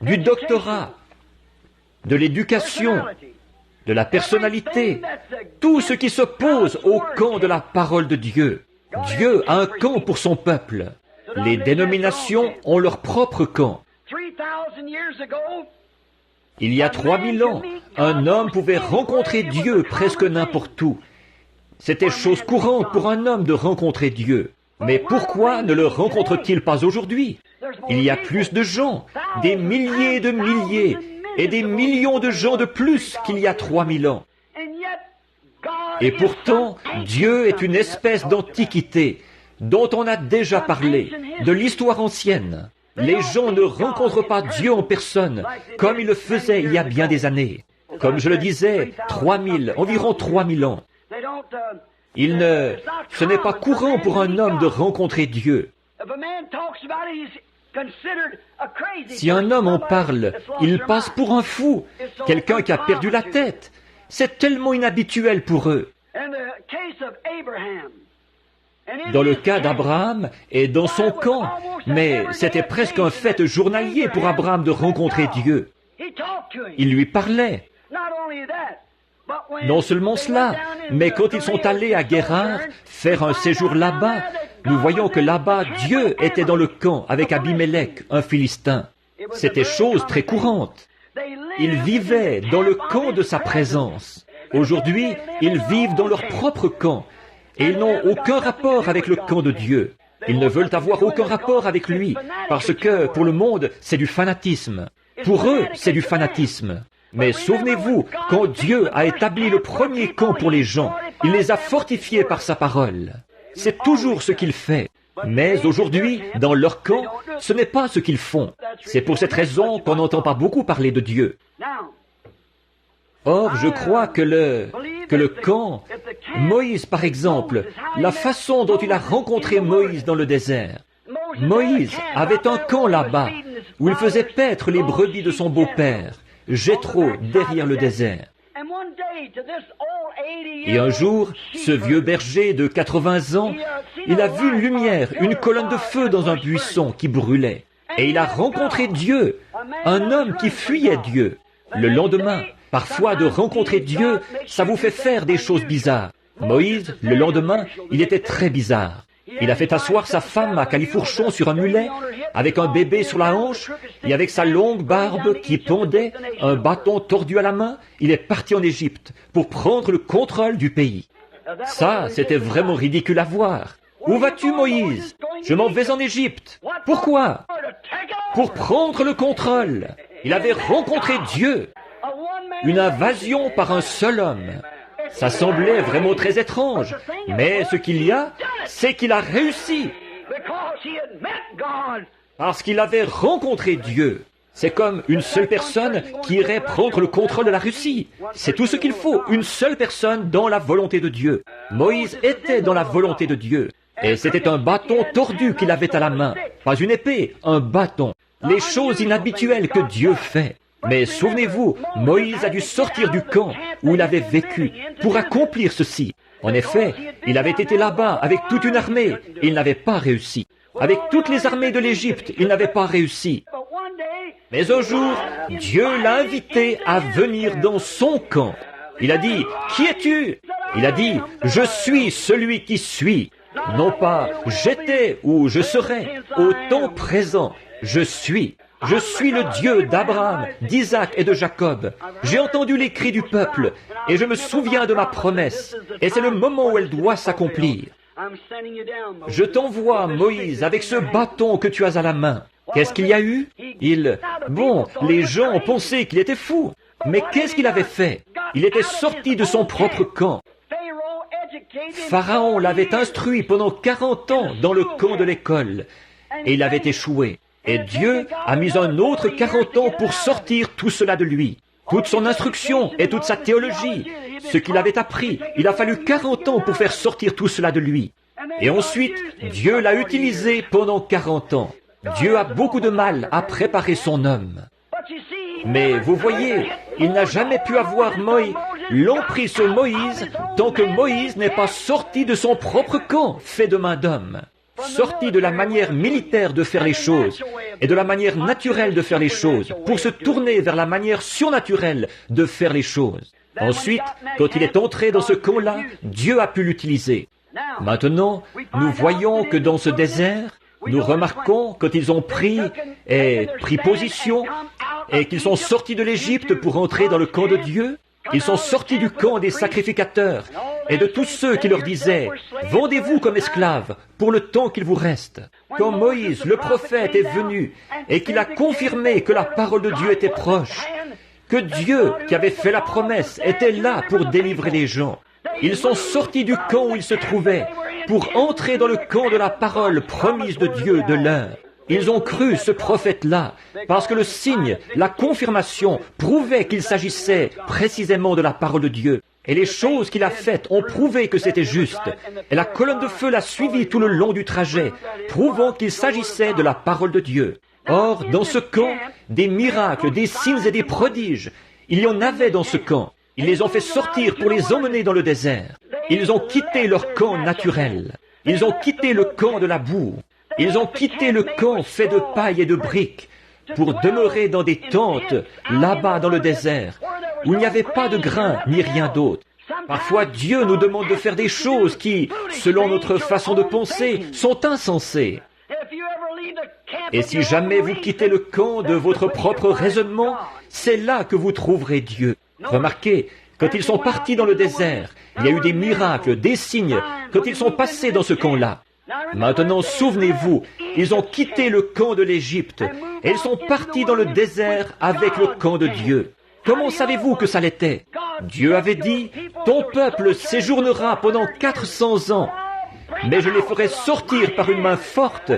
du doctorat, de l'éducation, de la personnalité, tout ce qui s'oppose au camp de la parole de Dieu. Dieu a un camp pour son peuple. Les dénominations ont leur propre camp. Il y a 3000 ans, un homme pouvait rencontrer Dieu presque n'importe où. C'était chose courante pour un homme de rencontrer Dieu. Mais pourquoi ne le rencontre-t-il pas aujourd'hui? Il y a plus de gens, des milliers de milliers, et des millions de gens de plus qu'il y a 3000 ans. Et pourtant, Dieu est une espèce d'antiquité dont on a déjà parlé, de l'histoire ancienne. Les gens ne rencontrent pas Dieu en personne, comme ils le faisaient il y a bien des années. Comme je le disais, environ 3000 ans. Ce n'est pas courant pour un homme de rencontrer Dieu. Si un homme en parle, il passe pour un fou, quelqu'un qui a perdu la tête. C'est tellement inhabituel pour eux. Dans le cas d'Abraham et dans son camp, mais c'était presque un fait journalier pour Abraham de rencontrer Dieu. Il lui parlait. Non seulement cela, mais quand ils sont allés à Guérar faire un séjour là-bas, nous voyons que là-bas, Dieu était dans le camp avec Abimelech, un Philistin. C'était chose très courante. Ils vivaient dans le camp de sa présence. Aujourd'hui, ils vivent dans leur propre camp et ils n'ont aucun rapport avec le camp de Dieu. Ils ne veulent avoir aucun rapport avec lui parce que pour le monde, c'est du fanatisme. Pour eux, c'est du fanatisme. Mais souvenez-vous, quand Dieu a établi le premier camp pour les gens, il les a fortifiés par sa parole. C'est toujours ce qu'il fait. Mais aujourd'hui, dans leur camp, ce n'est pas ce qu'ils font. C'est pour cette raison qu'on n'entend pas beaucoup parler de Dieu. Or, je crois que le camp, Moïse par exemple, la façon dont il a rencontré Moïse dans le désert. Moïse avait un camp là-bas, où il faisait paître les brebis de son beau-père, Jéthro, derrière le désert. Et un jour, ce vieux berger de 80 ans, il a vu une lumière, une colonne de feu dans un buisson qui brûlait. Et il a rencontré Dieu, un homme qui fuyait Dieu. Le lendemain, parfois de rencontrer Dieu, ça vous fait faire des choses bizarres. Moïse, le lendemain, il était très bizarre. Il a fait asseoir sa femme à califourchon sur un mulet, avec un bébé sur la hanche, et avec sa longue barbe qui pendait, un bâton tordu à la main, il est parti en Égypte pour prendre le contrôle du pays. Ça, c'était vraiment ridicule à voir. Où vas-tu, Moïse? Je m'en vais en Égypte. Pourquoi? Pour prendre le contrôle. Il avait rencontré Dieu. Une invasion par un seul homme. Ça semblait vraiment très étrange, mais ce qu'il y a, c'est qu'il a réussi. Parce qu'il avait rencontré Dieu. C'est comme une seule personne qui irait prendre le contrôle de la Russie. C'est tout ce qu'il faut, une seule personne dans la volonté de Dieu. Moïse était dans la volonté de Dieu. Et c'était un bâton tordu qu'il avait à la main. Pas une épée, un bâton. Les choses inhabituelles que Dieu fait. Mais souvenez-vous, Moïse a dû sortir du camp où il avait vécu pour accomplir ceci. En effet, il avait été là-bas avec toute une armée et il n'avait pas réussi. Avec toutes les armées de l'Égypte, il n'avait pas réussi. Mais un jour, Dieu l'a invité à venir dans son camp. Il a dit, « Qui es-tu » Il a dit, « Je suis celui qui suis. » Non pas « J'étais » ou « Je serai ». Au temps présent, je suis. Je suis le Dieu d'Abraham, d'Isaac et de Jacob. J'ai entendu les cris du peuple et je me souviens de ma promesse. Et c'est le moment où elle doit s'accomplir. Je t'envoie, Moïse, avec ce bâton que tu as à la main. Qu'est-ce qu'il y a eu? Les gens ont pensé qu'il était fou. Mais qu'est-ce qu'il avait fait? Il était sorti de son propre camp. Pharaon l'avait instruit pendant 40 ans dans le camp de l'école. Et il avait échoué. Et Dieu a mis un autre 40 ans pour sortir tout cela de lui. Toute son instruction et toute sa théologie, ce qu'il avait appris, il a fallu 40 ans pour faire sortir tout cela de lui. Et ensuite, Dieu l'a utilisé pendant 40 ans. Dieu a beaucoup de mal à préparer son homme. Mais vous voyez, il n'a jamais pu avoir l'emprise sur Moïse tant que Moïse n'est pas sorti de son propre camp fait de main d'homme. Sorti de la manière militaire de faire les choses et de la manière naturelle de faire les choses pour se tourner vers la manière surnaturelle de faire les choses. Ensuite, quand il est entré dans ce camp-là, Dieu a pu l'utiliser. Maintenant, nous voyons que dans ce désert, nous remarquons quand ils ont pris position et qu'ils sont sortis de l'Égypte pour entrer dans le camp de Dieu, ils sont sortis du camp des sacrificateurs et de tous ceux qui leur disaient « Vendez-vous comme esclaves pour le temps qu'il vous reste ». Quand Moïse, le prophète, est venu et qu'il a confirmé que la parole de Dieu était proche, que Dieu, qui avait fait la promesse, était là pour délivrer les gens, ils sont sortis du camp où ils se trouvaient pour entrer dans le camp de la parole promise de Dieu de l'heure. Ils ont cru ce prophète-là parce que le signe, la confirmation, prouvait qu'il s'agissait précisément de la parole de Dieu. Et les choses qu'il a faites ont prouvé que c'était juste. Et la colonne de feu l'a suivi tout le long du trajet, prouvant qu'il s'agissait de la parole de Dieu. Or, dans ce camp, des miracles, des signes et des prodiges, il y en avait dans ce camp. Ils les ont fait sortir pour les emmener dans le désert. Ils ont quitté leur camp naturel. Ils ont quitté le camp de la boue. Ils ont quitté le camp fait de paille et de briques pour demeurer dans des tentes, là-bas dans le désert, où il n'y avait pas de grain ni rien d'autre. Parfois, Dieu nous demande de faire des choses qui, selon notre façon de penser, sont insensées. Et si jamais vous quittez le camp de votre propre raisonnement, c'est là que vous trouverez Dieu. Remarquez, quand ils sont partis dans le désert, il y a eu des miracles, des signes, quand ils sont passés dans ce camp-là. Maintenant, souvenez-vous, ils ont quitté le camp de l'Égypte et ils sont partis dans le désert avec le camp de Dieu. Comment savez-vous que ça l'était? Dieu avait dit, « Ton peuple séjournera pendant 400 ans, mais je les ferai sortir par une main forte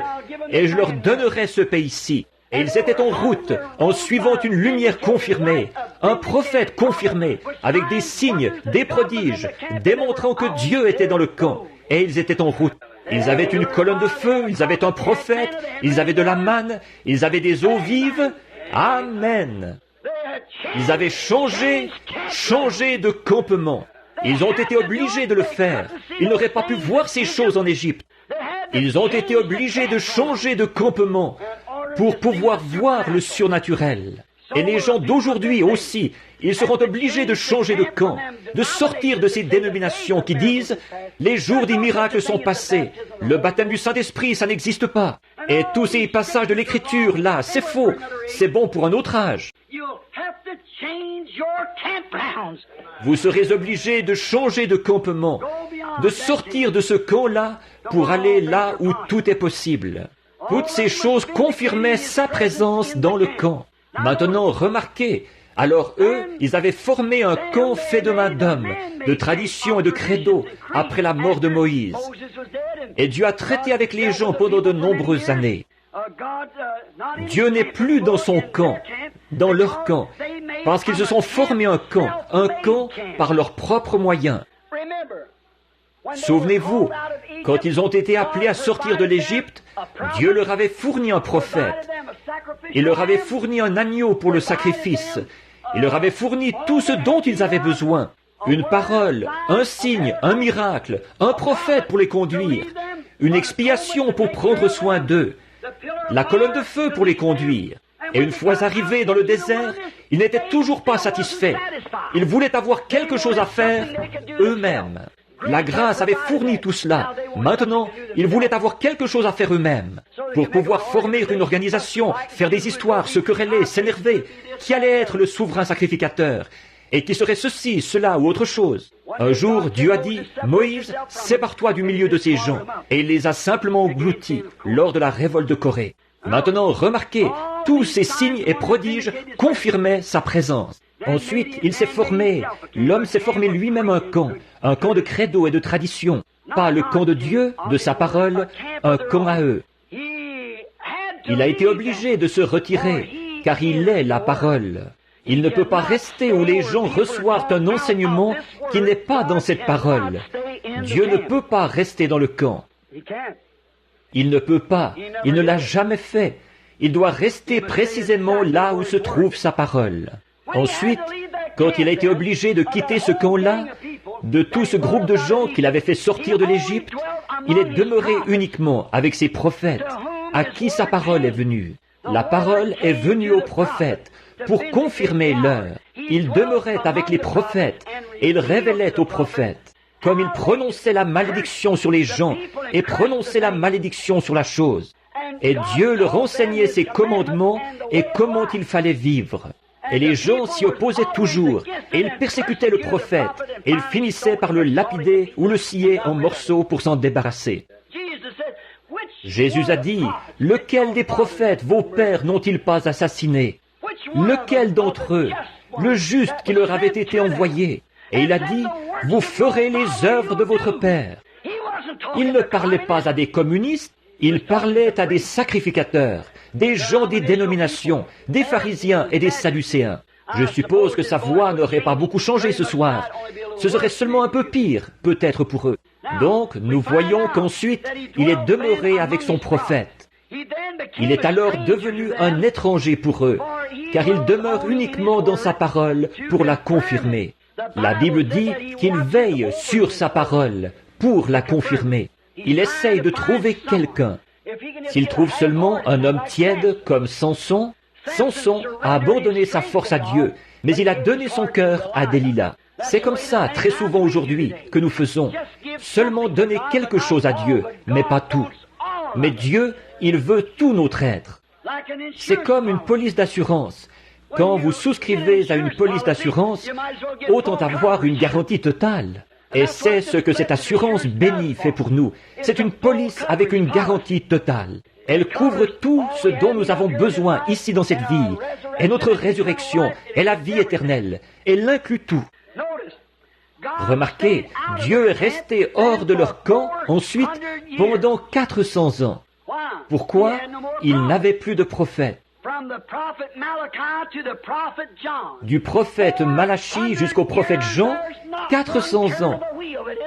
et je leur donnerai ce pays-ci. » Et ils étaient en route, en suivant une lumière confirmée, un prophète confirmé, avec des signes, des prodiges, démontrant que Dieu était dans le camp. Et ils étaient en route. Ils avaient une colonne de feu, ils avaient un prophète, ils avaient de la manne, ils avaient des eaux vives. Amen. Ils avaient changé de campement. Ils ont été obligés de le faire. Ils n'auraient pas pu voir ces choses en Égypte. Ils ont été obligés de changer de campement pour pouvoir voir le surnaturel. Et les gens d'aujourd'hui aussi, ils seront obligés de changer de camp, de sortir de ces dénominations qui disent « Les jours des miracles sont passés, le baptême du Saint-Esprit, ça n'existe pas. » Et tous ces passages de l'Écriture, là, c'est faux, c'est bon pour un autre âge. Vous serez obligés de changer de campement, de sortir de ce camp-là pour aller là où tout est possible. Toutes ces choses confirmaient sa présence dans le camp. Maintenant, remarquez, alors eux, ils avaient formé un camp fait de main d'hommes, de tradition et de credo, après la mort de Moïse. Et Dieu a traité avec les gens pendant de nombreuses années. Dieu n'est plus dans son camp, dans leur camp, parce qu'ils se sont formés un camp par leurs propres moyens. Souvenez-vous, quand ils ont été appelés à sortir de l'Égypte, Dieu leur avait fourni un prophète. Il leur avait fourni un agneau pour le sacrifice. Il leur avait fourni tout ce dont ils avaient besoin. Une parole, un signe, un miracle, un prophète pour les conduire, une expiation pour prendre soin d'eux, la colonne de feu pour les conduire. Et une fois arrivés dans le désert, ils n'étaient toujours pas satisfaits. Ils voulaient avoir quelque chose à faire eux-mêmes. La grâce avait fourni tout cela. Maintenant, ils voulaient avoir quelque chose à faire eux-mêmes. Pour pouvoir former une organisation, faire des histoires, se quereller, s'énerver. Qui allait être le souverain sacrificateur? Et qui serait ceci, cela ou autre chose? Un jour, Dieu a dit, « Moïse, sépare-toi du milieu de ces gens. » Et il les a simplement engloutis lors de la révolte de Corée. Maintenant, remarquez, tous ces signes et prodiges confirmaient sa présence. Ensuite, il s'est formé, l'homme s'est formé lui-même un camp de credo et de tradition, pas le camp de Dieu, de sa parole, un camp à eux. Il a été obligé de se retirer, car il est la parole. Il ne peut pas rester où les gens reçoivent un enseignement qui n'est pas dans cette parole. Dieu ne peut pas rester dans le camp. Il ne peut pas, il ne l'a jamais fait. Il doit rester précisément là où se trouve sa parole. Ensuite, quand il a été obligé de quitter ce camp-là, de tout ce groupe de gens qu'il avait fait sortir de l'Égypte, il est demeuré uniquement avec ses prophètes, à qui sa parole est venue. La parole est venue aux prophètes pour confirmer l'heure. Il demeurait avec les prophètes et il révélait aux prophètes. Comme il prononçait la malédiction sur les gens et prononçait la malédiction sur la chose. Et Dieu leur enseignait ses commandements et comment il fallait vivre. Et les gens s'y opposaient toujours, et ils persécutaient le prophète, et ils finissaient par le lapider ou le scier en morceaux pour s'en débarrasser. Jésus a dit, « Lequel des prophètes vos pères n'ont-ils pas assassiné? Lequel d'entre eux, le juste qui leur avait été envoyé? » Et il a dit, « Vous ferez les œuvres de votre Père. » Il ne parlait pas à des communistes, il parlait à des sacrificateurs, des gens des dénominations, des pharisiens et des sadducéens. Je suppose que sa voix n'aurait pas beaucoup changé ce soir. Ce serait seulement un peu pire, peut-être pour eux. Donc, nous voyons qu'ensuite, il est demeuré avec son prophète. Il est alors devenu un étranger pour eux, car il demeure uniquement dans sa parole pour la confirmer. La Bible dit qu'il veille sur sa parole pour la confirmer. Il essaye de trouver quelqu'un. S'il trouve seulement un homme tiède comme Samson, Samson a abandonné sa force à Dieu, mais il a donné son cœur à Delilah. C'est comme ça, très souvent aujourd'hui, que nous faisons. Seulement donner quelque chose à Dieu, mais pas tout. Mais Dieu, il veut tout notre être. C'est comme une police d'assurance. Quand vous souscrivez à une police d'assurance, autant avoir une garantie totale. Et c'est ce que cette assurance bénie fait pour nous. C'est une police avec une garantie totale. Elle couvre tout ce dont nous avons besoin ici dans cette vie. Et notre résurrection est la vie éternelle. Elle inclut tout. Remarquez, Dieu est resté hors de leur camp ensuite pendant 400 ans. Pourquoi? Il n'avait plus de prophète. Du prophète Malachie jusqu'au prophète Jean, 400 ans.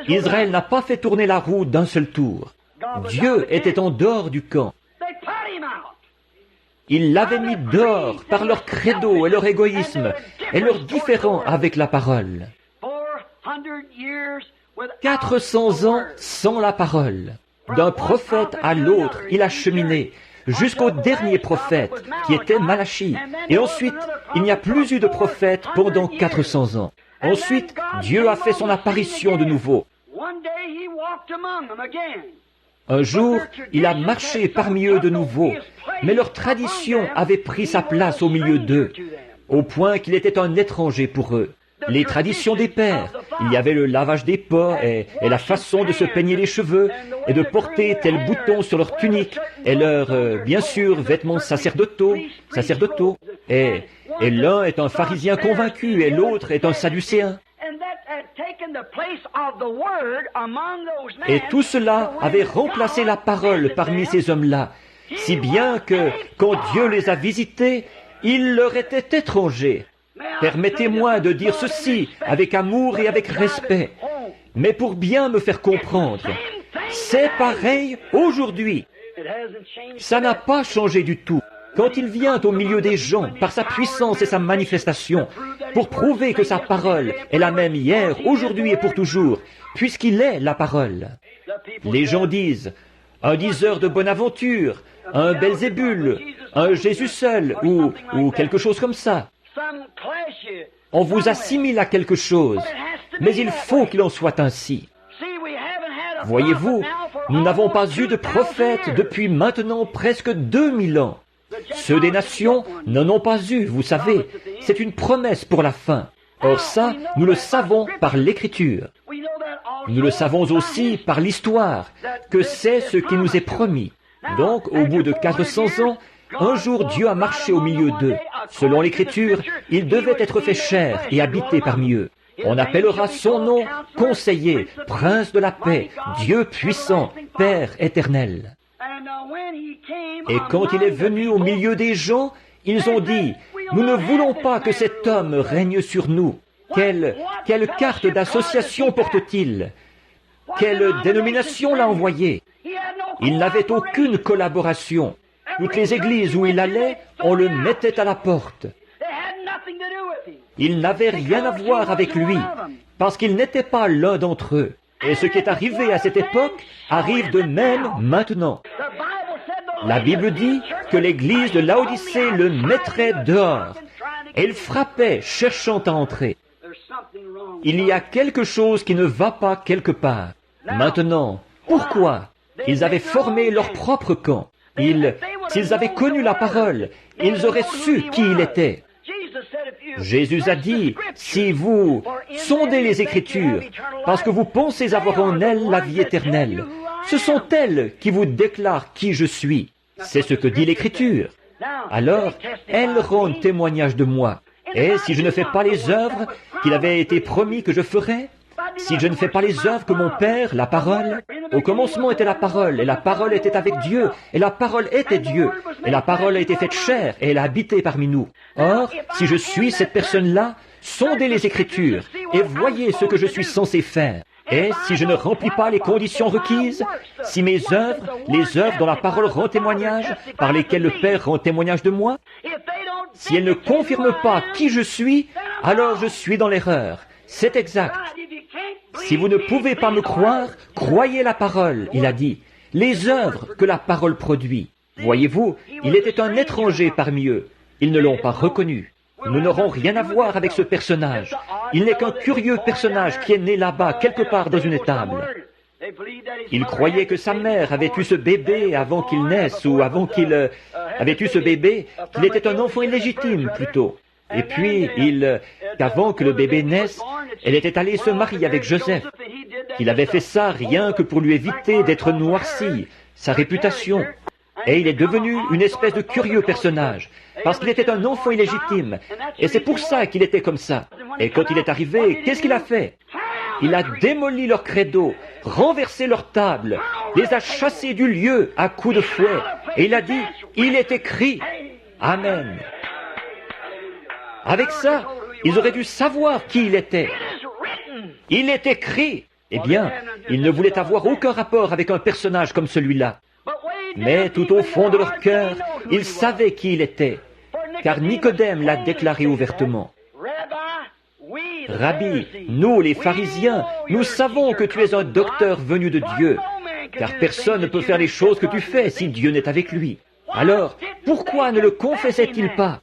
Israël n'a pas fait tourner la roue d'un seul tour. Dieu était en dehors du camp. Il l'avait mis dehors par leur credo et leur égoïsme et leur différend avec la parole. 400 ans sans la parole. D'un prophète à l'autre, il a cheminé jusqu'au dernier prophète qui était Malachie. Et ensuite, il n'y a plus eu de prophète pendant 400 ans. Ensuite, Dieu a fait son apparition de nouveau. Un jour, il a marché parmi eux de nouveau, mais leur tradition avait pris sa place au milieu d'eux, au point qu'il était un étranger pour eux. Les traditions des pères, il y avait le lavage des pas et la façon de se peigner les cheveux et de porter tel bouton sur leur tunique et leurs, bien sûr, vêtements sacerdotaux. Et l'un est un pharisien convaincu et l'autre est un sadducéen. Et tout cela avait remplacé la parole parmi ces hommes-là, si bien que, quand Dieu les a visités, ils leur étaient étrangers. Permettez-moi de dire ceci avec amour et avec respect, mais pour bien me faire comprendre. C'est pareil aujourd'hui. Ça n'a pas changé du tout. Quand il vient au milieu des gens par sa puissance et sa manifestation, pour prouver que sa parole est la même hier, aujourd'hui et pour toujours, puisqu'il est la parole. Les gens disent, un diseur de bonne aventure, un Belzébul, un Jésus seul, ou quelque chose comme ça. On vous assimile à quelque chose, mais il faut qu'il en soit ainsi. Voyez-vous, nous n'avons pas eu de prophète depuis maintenant presque 2000 ans. Ceux des nations n'en ont pas eu, vous savez. C'est une promesse pour la fin. Or ça, nous le savons par l'Écriture. Nous le savons aussi par l'histoire, que c'est ce qui nous est promis. Donc, au bout de 400 ans, un jour Dieu a marché au milieu d'eux. Selon l'Écriture, il devait être fait chair et habiter parmi eux. On appellera son nom Conseiller, Prince de la paix, Dieu puissant, Père éternel. Et quand il est venu au milieu des gens, ils ont dit, « Nous ne voulons pas que cet homme règne sur nous. » Quelle carte d'association porte-t-il? Quelle dénomination l'a envoyé? Il n'avait aucune collaboration. Toutes les églises où il allait, on le mettait à la porte. Il n'avait rien à voir avec lui, parce qu'il n'était pas l'un d'entre eux. Et ce qui est arrivé à cette époque arrive de même maintenant. La Bible dit que l'église de Laodicée le mettrait dehors, et il frappait, cherchant à entrer. Il y a quelque chose qui ne va pas quelque part. Maintenant, pourquoi? Ils avaient formé leur propre camp. S'ils avaient connu la parole, ils auraient su qui il était. Jésus a dit, si vous sondez les Écritures, parce que vous pensez avoir en elles la vie éternelle, ce sont elles qui vous déclarent qui je suis. C'est ce que dit l'Écriture. Alors, elles rendent témoignage de moi. Et si je ne fais pas les œuvres qu'il avait été promis que je ferais, si je ne fais pas les œuvres que mon Père, la parole, au commencement était la parole, et la parole était avec Dieu, et la parole était Dieu, et la parole a été faite chair, et elle a habité parmi nous. Or, si je suis cette personne-là, sondez les Écritures, et voyez ce que je suis censé faire. Et si je ne remplis pas les conditions requises, si mes œuvres, les œuvres dont la parole rend témoignage, par lesquelles le Père rend témoignage de moi, si elles ne confirment pas qui je suis, alors je suis dans l'erreur. C'est exact. Si vous ne pouvez pas me croire, croyez la parole, il a dit, les œuvres que la parole produit. Voyez-vous, il était un étranger parmi eux. Ils ne l'ont pas reconnu. Nous n'aurons rien à voir avec ce personnage. Il n'est qu'un curieux personnage qui est né là-bas, quelque part dans une étable. Il croyait que sa mère avait eu ce bébé avant qu'il naisse, ou avant qu'il avait eu ce bébé, qu'il était un enfant illégitime plutôt. Et puis, qu'avant que le bébé naisse, elle était allée se marier avec Joseph. Il avait fait ça rien que pour lui éviter d'être noirci, sa réputation. Et il est devenu une espèce de curieux personnage, parce qu'il était un enfant illégitime. Et c'est pour ça qu'il était comme ça. Et quand il est arrivé, qu'est-ce qu'il a fait? Il a démoli leur credo, renversé leur table, les a chassés du lieu à coups de fouet. Et il a dit, il est écrit. Amen. Avec ça, ils auraient dû savoir qui il était. Il est écrit. Eh bien, il ne voulait avoir aucun rapport avec un personnage comme celui-là. Mais tout au fond de leur cœur, ils savaient qui il était, car Nicodème l'a déclaré ouvertement. Rabbi, nous les pharisiens, nous savons que tu es un docteur venu de Dieu, car personne ne peut faire les choses que tu fais si Dieu n'est avec lui. Alors, pourquoi ne le confessait-il pas?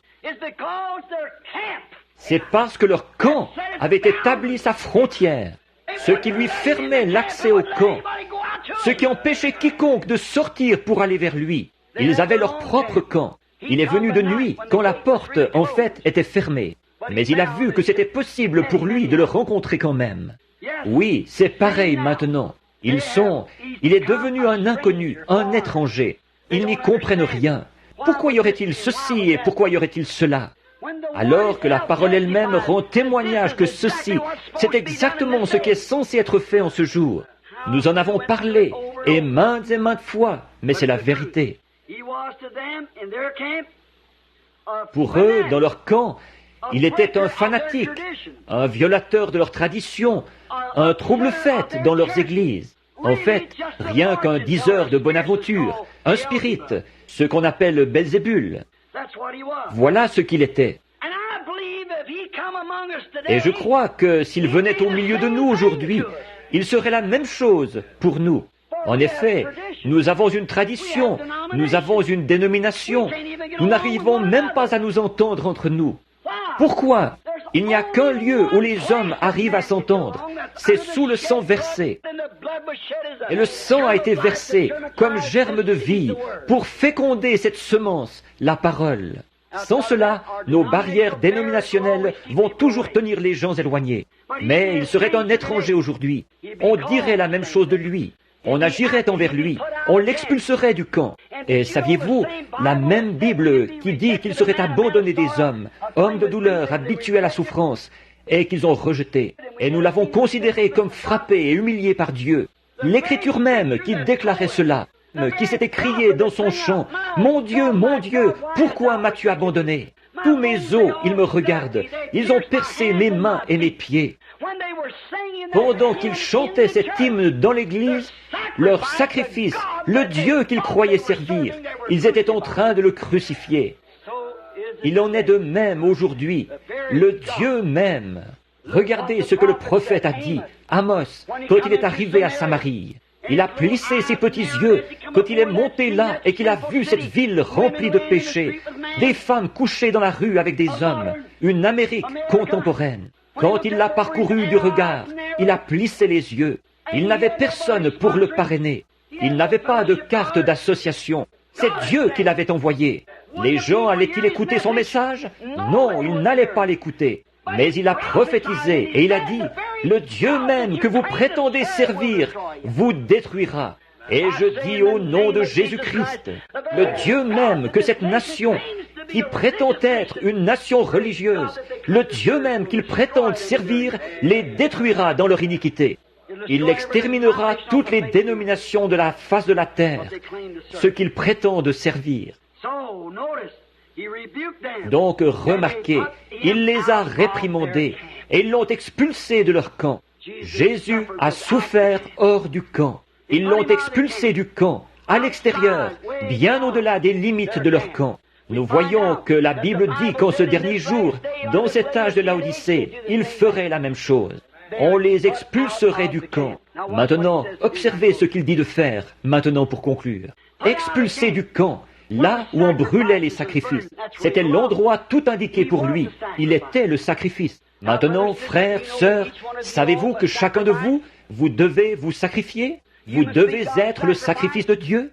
C'est parce que leur camp avait établi sa frontière, ce qui lui fermait l'accès au camp, ce qui empêchait quiconque de sortir pour aller vers lui. Ils avaient leur propre camp. Il est venu de nuit, quand la porte, en fait, était fermée. Mais il a vu que c'était possible pour lui de le rencontrer quand même. Oui, c'est pareil maintenant. Il est devenu un inconnu, un étranger. Ils n'y comprennent rien. Pourquoi y aurait-il ceci et pourquoi y aurait-il cela? Alors que la parole elle-même rend témoignage que ceci, c'est exactement ce qui est censé être fait en ce jour. Nous en avons parlé, et maintes fois, mais c'est la vérité. Pour eux, dans leur camp, il était un fanatique, un violateur de leur tradition, un trouble-fête dans leurs églises. En fait, rien qu'un diseur de bonne aventure, un spirit, ce qu'on appelle Belzébul. Voilà ce qu'il était. Et je crois que s'il venait au milieu de nous aujourd'hui, il serait la même chose pour nous. En effet, nous avons une tradition, nous avons une dénomination, nous n'arrivons même pas à nous entendre entre nous. Pourquoi? Il n'y a qu'un lieu où les hommes arrivent à s'entendre, c'est sous le sang versé. Et le sang a été versé comme germe de vie pour féconder cette semence, la parole. Sans cela, nos barrières dénominationnelles vont toujours tenir les gens éloignés. Mais il serait un étranger aujourd'hui. On dirait la même chose de lui. On agirait envers lui. On l'expulserait du camp. Et saviez-vous, la même Bible qui dit qu'il serait abandonné des hommes, hommes de douleur, habitués à la souffrance, et qu'ils ont rejeté. Et nous l'avons considéré comme frappé et humilié par Dieu. L'Écriture même qui déclarait cela, qui s'était crié dans son chant, « Mon Dieu, pourquoi m'as-tu abandonné ?» Tous mes os, ils me regardent, ils ont percé mes mains et mes pieds. Pendant qu'ils chantaient cet hymne dans l'église, leur sacrifice, le Dieu qu'ils croyaient servir, ils étaient en train de le crucifier. Il en est de même aujourd'hui, le Dieu même. Regardez ce que le prophète a dit, Amos, quand il est arrivé à Samarie. Il a plissé ses petits yeux quand il est monté là et qu'il a vu cette ville remplie de péchés, des femmes couchées dans la rue avec des hommes, une Amérique contemporaine. Quand il l'a parcouru du regard, il a plissé les yeux. Il n'avait personne pour le parrainer. Il n'avait pas de carte d'association. C'est Dieu qui l'avait envoyé. Les gens allaient-ils écouter son message? Non, ils n'allaient pas l'écouter. Mais il a prophétisé et il a dit, « Le Dieu même que vous prétendez servir vous détruira. » Et je dis au nom de Jésus-Christ, le Dieu même que cette nation, qui prétend être une nation religieuse, le Dieu même qu'ils prétendent servir, les détruira dans leur iniquité. Il exterminera toutes les dénominations de la face de la terre, ceux qu'ils prétendent servir. Donc remarquez, il les a réprimandés et ils l'ont expulsé de leur camp. Jésus a souffert hors du camp. Ils l'ont expulsé du camp, à l'extérieur, bien au-delà des limites de leur camp. Nous voyons que la Bible dit qu'en ce dernier jour, dans cet âge de Laodicée, il ferait la même chose. On les expulserait du camp. Maintenant, observez ce qu'il dit de faire, maintenant pour conclure. Expulser du camp, là où on brûlait les sacrifices. C'était l'endroit tout indiqué pour lui. Il était le sacrifice. Maintenant, frères, sœurs, savez-vous que chacun de vous, vous devez vous sacrifier? Vous devez être le sacrifice de Dieu.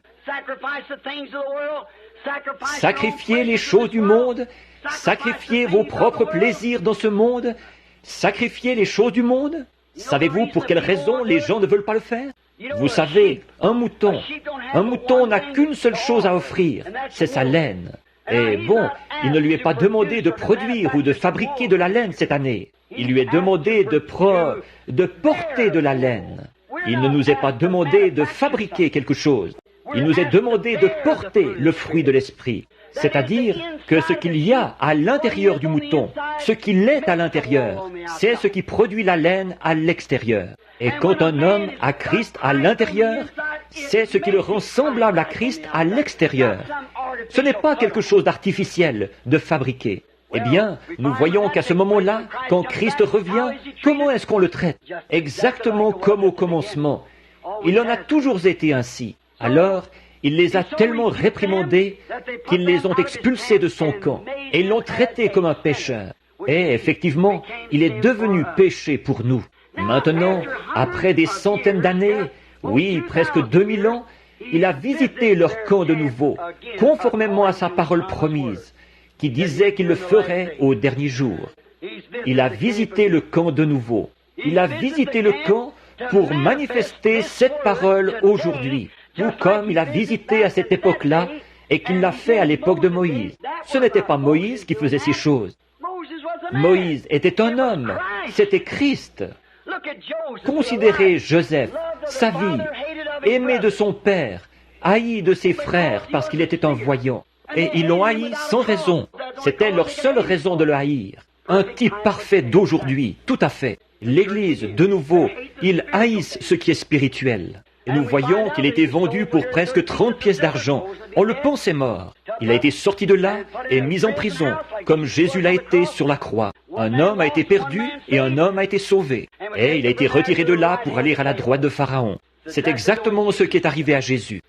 Sacrifiez les choses du monde, sacrifiez vos propres plaisirs dans ce monde, sacrifiez les choses du monde. Savez-vous pour quelle raison les gens ne veulent pas le faire? Vous savez, un mouton n'a qu'une seule chose à offrir, c'est sa laine. Et bon, il ne lui est pas demandé de produire ou de fabriquer de la laine cette année. Il lui est demandé de porter de la laine. Il ne nous est pas demandé de fabriquer quelque chose. Il nous est demandé de porter le fruit de l'esprit. C'est-à-dire que ce qu'il y a à l'intérieur du mouton, ce qu'il est à l'intérieur, c'est ce qui produit la laine à l'extérieur. Et quand un homme a Christ à l'intérieur, c'est ce qui le rend semblable à Christ à l'extérieur. Ce n'est pas quelque chose d'artificiel, de fabriqué. Eh bien, nous voyons qu'à ce moment-là, quand Christ revient, comment est-ce qu'on le traite? Exactement comme au commencement. Il en a toujours été ainsi. Alors, il les a tellement réprimandés qu'ils les ont expulsés de son camp et ils l'ont traité comme un pécheur. Et effectivement, il est devenu péché pour nous. Maintenant, après des centaines d'années, oui, presque 2000 ans, il a visité leur camp de nouveau, conformément à sa parole promise, qui disait qu'il le ferait au dernier jour. Il a visité le camp de nouveau. Il a visité le camp pour manifester cette parole aujourd'hui, tout comme il a visité à cette époque-là et qu'il l'a fait à l'époque de Moïse. Ce n'était pas Moïse qui faisait ces choses. Moïse était un homme, c'était Christ. Considérez Joseph, sa vie, aimé de son père, haï de ses frères parce qu'il était un voyant. Et ils l'ont haï sans raison. C'était leur seule raison de le haïr. Un type parfait d'aujourd'hui, tout à fait. L'Église, de nouveau, ils haïssent ce qui est spirituel. Et nous voyons qu'il a été vendu pour presque 30 pièces d'argent. On le pensait mort. Il a été sorti de là et mis en prison, comme Jésus l'a été sur la croix. Un homme a été perdu et un homme a été sauvé. Et il a été retiré de là pour aller à la droite de Pharaon. C'est exactement ce qui est arrivé à Jésus.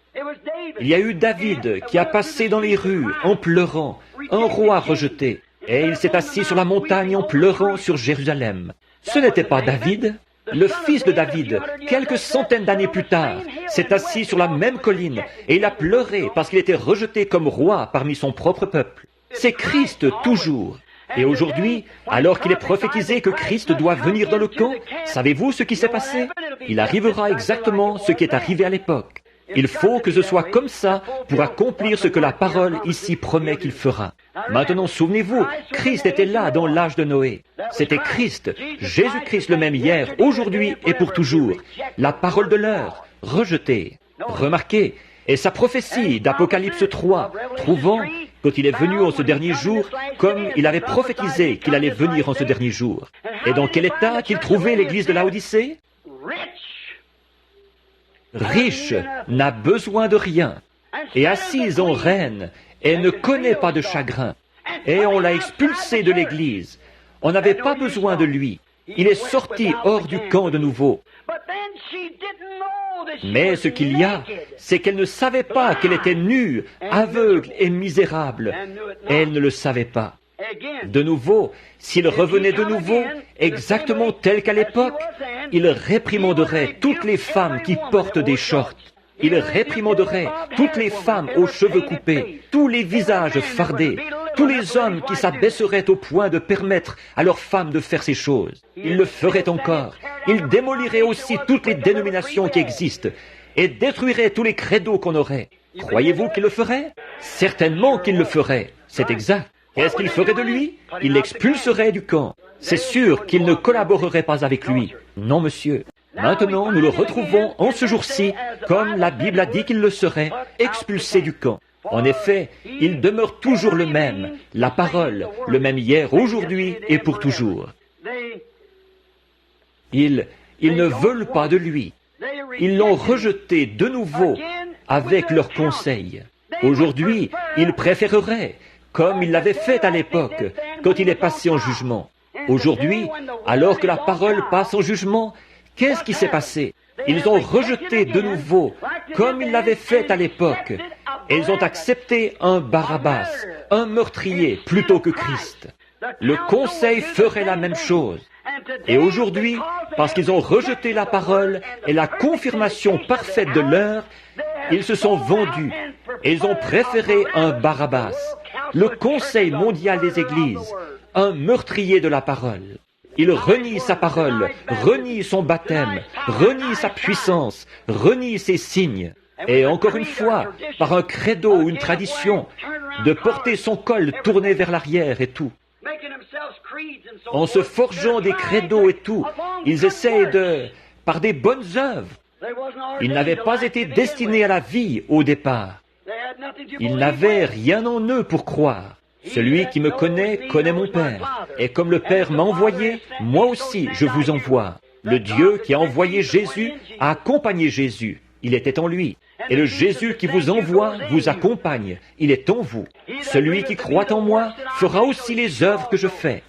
Il y a eu David qui a passé dans les rues en pleurant, un roi rejeté. Et il s'est assis sur la montagne en pleurant sur Jérusalem. Ce n'était pas David. Le fils de David, quelques centaines d'années plus tard, s'est assis sur la même colline et il a pleuré parce qu'il était rejeté comme roi parmi son propre peuple. C'est Christ toujours. Et aujourd'hui, alors qu'il est prophétisé que Christ doit venir dans le camp, savez-vous ce qui s'est passé? Il arrivera exactement ce qui est arrivé à l'époque. Il faut que ce soit comme ça pour accomplir ce que la parole ici promet qu'il fera. Maintenant, souvenez-vous, Christ était là dans l'âge de Noé. C'était Christ, Jésus-Christ le même hier, aujourd'hui et pour toujours. La parole de l'heure, rejetée. Remarquez, et sa prophétie d'Apocalypse 3, trouvant, quand il est venu en ce dernier jour, comme il avait prophétisé qu'il allait venir en ce dernier jour. Et dans quel état qu'il trouvait l'église de Laodicée? Riche, n'a besoin de rien, et assise en reine, et ne connaît pas de chagrin. Et on l'a expulsé de l'église. On n'avait pas besoin de lui. Il est sorti hors du camp de nouveau. Mais ce qu'il y a, c'est qu'elle ne savait pas qu'elle était nue, aveugle et misérable. Elle ne le savait pas. De nouveau, s'il revenait de nouveau, exactement tel qu'à l'époque, il réprimanderait toutes les femmes qui portent des shorts. Il réprimanderait toutes les femmes aux cheveux coupés, tous les visages fardés, tous les hommes qui s'abaisseraient au point de permettre à leurs femmes de faire ces choses. Il le ferait encore. Il démolirait aussi toutes les dénominations qui existent et détruirait tous les credos qu'on aurait. Croyez-vous qu'il le ferait? Certainement qu'il le ferait. C'est exact. Qu'est-ce qu'il ferait de lui? Il l'expulserait du camp. C'est sûr qu'il ne collaborerait pas avec lui. Non, monsieur. Maintenant, nous le retrouvons en ce jour-ci, comme la Bible a dit qu'il le serait, expulsé du camp. En effet, il demeure toujours le même, la parole, le même hier, aujourd'hui et pour toujours. Ils ne veulent pas de lui. Ils l'ont rejeté de nouveau avec leurs conseils. Aujourd'hui, ils préféreraient, comme ils l'avaient fait à l'époque, quand il est passé en jugement. Aujourd'hui, alors que la parole passe en jugement, qu'est-ce qui s'est passé? Ils ont rejeté de nouveau, comme ils l'avaient fait à l'époque, et ils ont accepté un Barabbas, un meurtrier, plutôt que Christ. Le Conseil ferait la même chose. Et aujourd'hui, parce qu'ils ont rejeté la parole et la confirmation parfaite de l'heure, ils se sont vendus et ils ont préféré un Barabbas, le Conseil mondial des Églises, un meurtrier de la parole. Il renie sa parole, renie son baptême, renie sa puissance, renie ses signes. Et encore une fois, par un credo ou une tradition, de porter son col tourné vers l'arrière et tout. En se forgeant des credos et tout, ils essayent par des bonnes œuvres. Ils n'avaient pas été destinés à la vie au départ. Ils n'avaient rien en eux pour croire. Celui qui me connaît mon Père. Et comme le Père m'a envoyé, moi aussi je vous envoie. Le Dieu qui a envoyé Jésus a accompagné Jésus. Il était en lui. Et le Jésus qui vous envoie vous accompagne. Il est en vous. Celui qui croit en moi fera aussi les œuvres que je fais.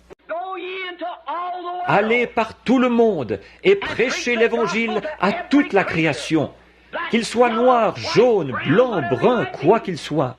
Allez par tout le monde et prêchez l'Évangile à toute la création. Qu'il soit noir, jaune, blanc, brun, quoi qu'il soit.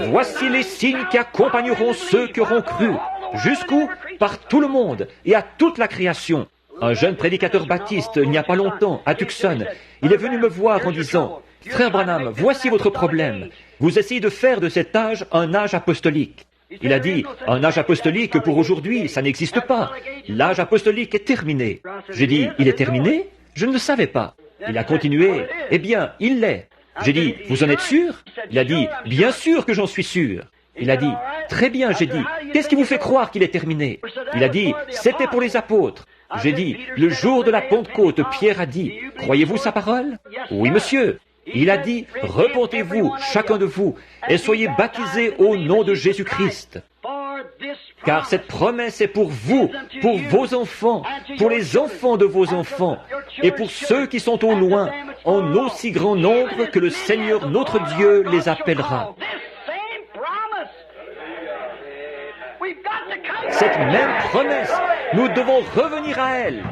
Voici les signes qui accompagneront ceux qui auront cru. Jusqu'où? Par tout le monde et à toute la création. Un jeune prédicateur baptiste, il n'y a pas longtemps, à Tucson, il est venu me voir en disant « Frère Branham, voici votre problème. Vous essayez de faire de cet âge un âge apostolique. » Il a dit « Un âge apostolique pour aujourd'hui, ça n'existe pas. L'âge apostolique est terminé. » J'ai dit « Il est terminé? Je ne le savais pas. » Il a continué « Eh bien, il l'est. » J'ai dit « Vous en êtes sûr ?» Il a dit « Bien sûr que j'en suis sûr. » Il a dit « Très bien, j'ai dit, qu'est-ce qui vous fait croire qu'il est terminé ?» Il a dit « C'était pour les apôtres. » J'ai dit « Le jour de la Pentecôte, Pierre a dit, croyez-vous sa parole ?» Oui, monsieur. Il a dit « Repentez-vous, chacun de vous, et soyez baptisés au nom de Jésus-Christ. » Car cette promesse est pour vous, pour vos enfants, pour les enfants de vos enfants, et pour ceux qui sont au loin, en aussi grand nombre que le Seigneur notre Dieu les appellera. Cette même promesse, nous devons revenir à elle.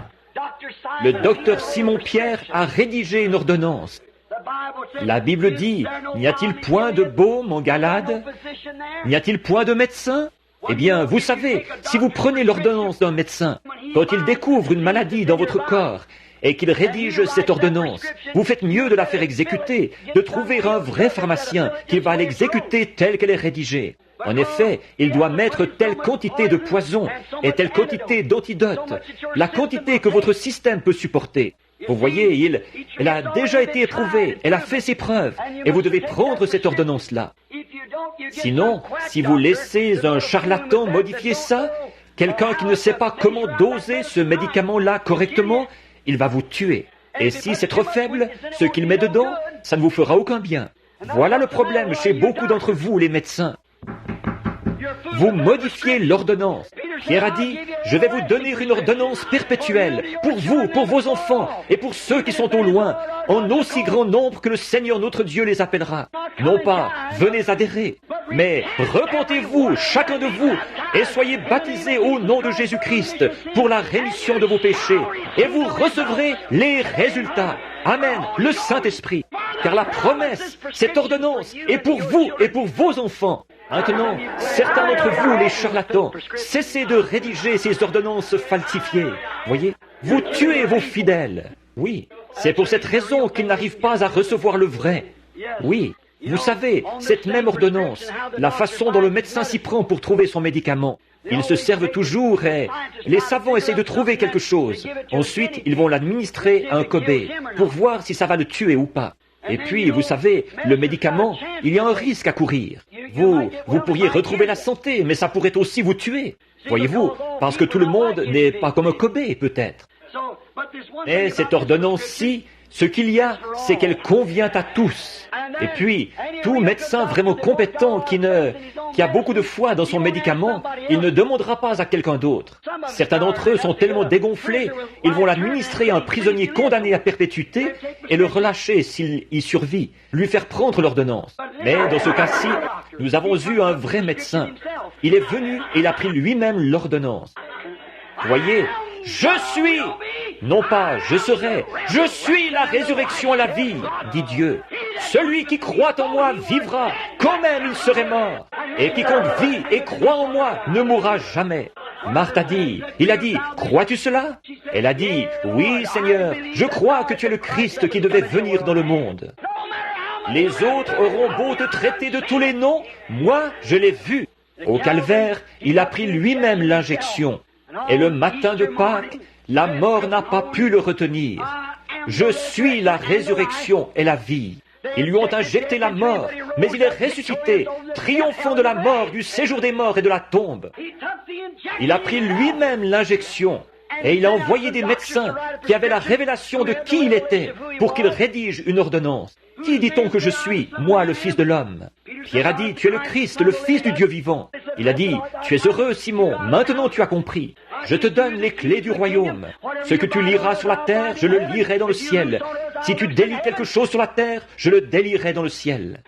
Le docteur Simon-Pierre a rédigé une ordonnance. La Bible dit, n'y a-t-il point de baume en Galade? N'y a-t-il point de médecin? Eh bien, vous savez, si vous prenez l'ordonnance d'un médecin, quand il découvre une maladie dans votre corps et qu'il rédige cette ordonnance, vous faites mieux de la faire exécuter, de trouver un vrai pharmacien qui va l'exécuter telle qu'elle est rédigée. En effet, il doit mettre telle quantité de poison et telle quantité d'antidote, la quantité que votre système peut supporter. Vous voyez, elle a déjà été éprouvée, elle a fait ses preuves, et vous devez prendre cette ordonnance-là. Sinon, si vous laissez un charlatan modifier ça, quelqu'un qui ne sait pas comment doser ce médicament-là correctement, il va vous tuer. Et si c'est trop faible, ce qu'il met dedans, ça ne vous fera aucun bien. Voilà le problème chez beaucoup d'entre vous, les médecins. Vous modifiez l'ordonnance. Pierre a dit, je vais vous donner une ordonnance perpétuelle, pour vous, pour vos enfants, et pour ceux qui sont au loin, en aussi grand nombre que le Seigneur notre Dieu les appellera. Non pas, venez adhérer, mais repentez-vous, chacun de vous, et soyez baptisés au nom de Jésus-Christ, pour la rémission de vos péchés, et vous recevrez les résultats. Amen, le Saint-Esprit. Car la promesse, cette ordonnance, est pour vous et pour vos enfants. Maintenant, certains d'entre vous, les charlatans, cessez de rédiger ces ordonnances falsifiées. Voyez, vous tuez vos fidèles. Oui, c'est pour cette raison qu'ils n'arrivent pas à recevoir le vrai. Oui, vous savez, cette même ordonnance, la façon dont le médecin s'y prend pour trouver son médicament. Ils se servent toujours et les savants essayent de trouver quelque chose. Ensuite, ils vont l'administrer à un Kobe pour voir si ça va le tuer ou pas. Et puis, vous savez, le médicament, il y a un risque à courir. Vous pourriez retrouver la santé, mais ça pourrait aussi vous tuer. Voyez-vous, parce que tout le monde n'est pas comme un Kobe, peut-être. Mais cette ordonnance-ci, ce qu'il y a, c'est qu'elle convient à tous. Et puis, tout médecin vraiment compétent qui a beaucoup de foi dans son médicament, il ne demandera pas à quelqu'un d'autre. Certains d'entre eux sont tellement dégonflés, ils vont l'administrer à un prisonnier condamné à perpétuité et le relâcher s'il y survit, lui faire prendre l'ordonnance. Mais dans ce cas-ci, nous avons eu un vrai médecin. Il est venu et il a pris lui-même l'ordonnance. Voyez, je suis, non pas je serai, je suis la résurrection et la vie, dit Dieu. Celui qui croit en moi vivra, quand même il serait mort. Et quiconque vit et croit en moi ne mourra jamais. Marthe a dit, il a dit, crois-tu cela? Elle a dit, oui Seigneur, je crois que tu es le Christ qui devait venir dans le monde. Les autres auront beau te traiter de tous les noms, moi je l'ai vu. Au calvaire, il a pris lui-même l'injection. Et le matin de Pâques, la mort n'a pas pu le retenir. Je suis la résurrection et la vie. Ils lui ont injecté la mort, mais il est ressuscité, triomphant de la mort, du séjour des morts et de la tombe. Il a pris lui-même l'injection, et il a envoyé des médecins qui avaient la révélation de qui il était, pour qu'ils rédigent une ordonnance. Qui dit-on que je suis, moi, le Fils de l'homme? Pierre a dit, tu es le Christ, le Fils du Dieu vivant. Il a dit, tu es heureux, Simon, maintenant tu as compris. Je te donne les clés du royaume. Ce que tu liras sur la terre, je le lirai dans le ciel. Si tu délies quelque chose sur la terre, je le délierai dans le ciel.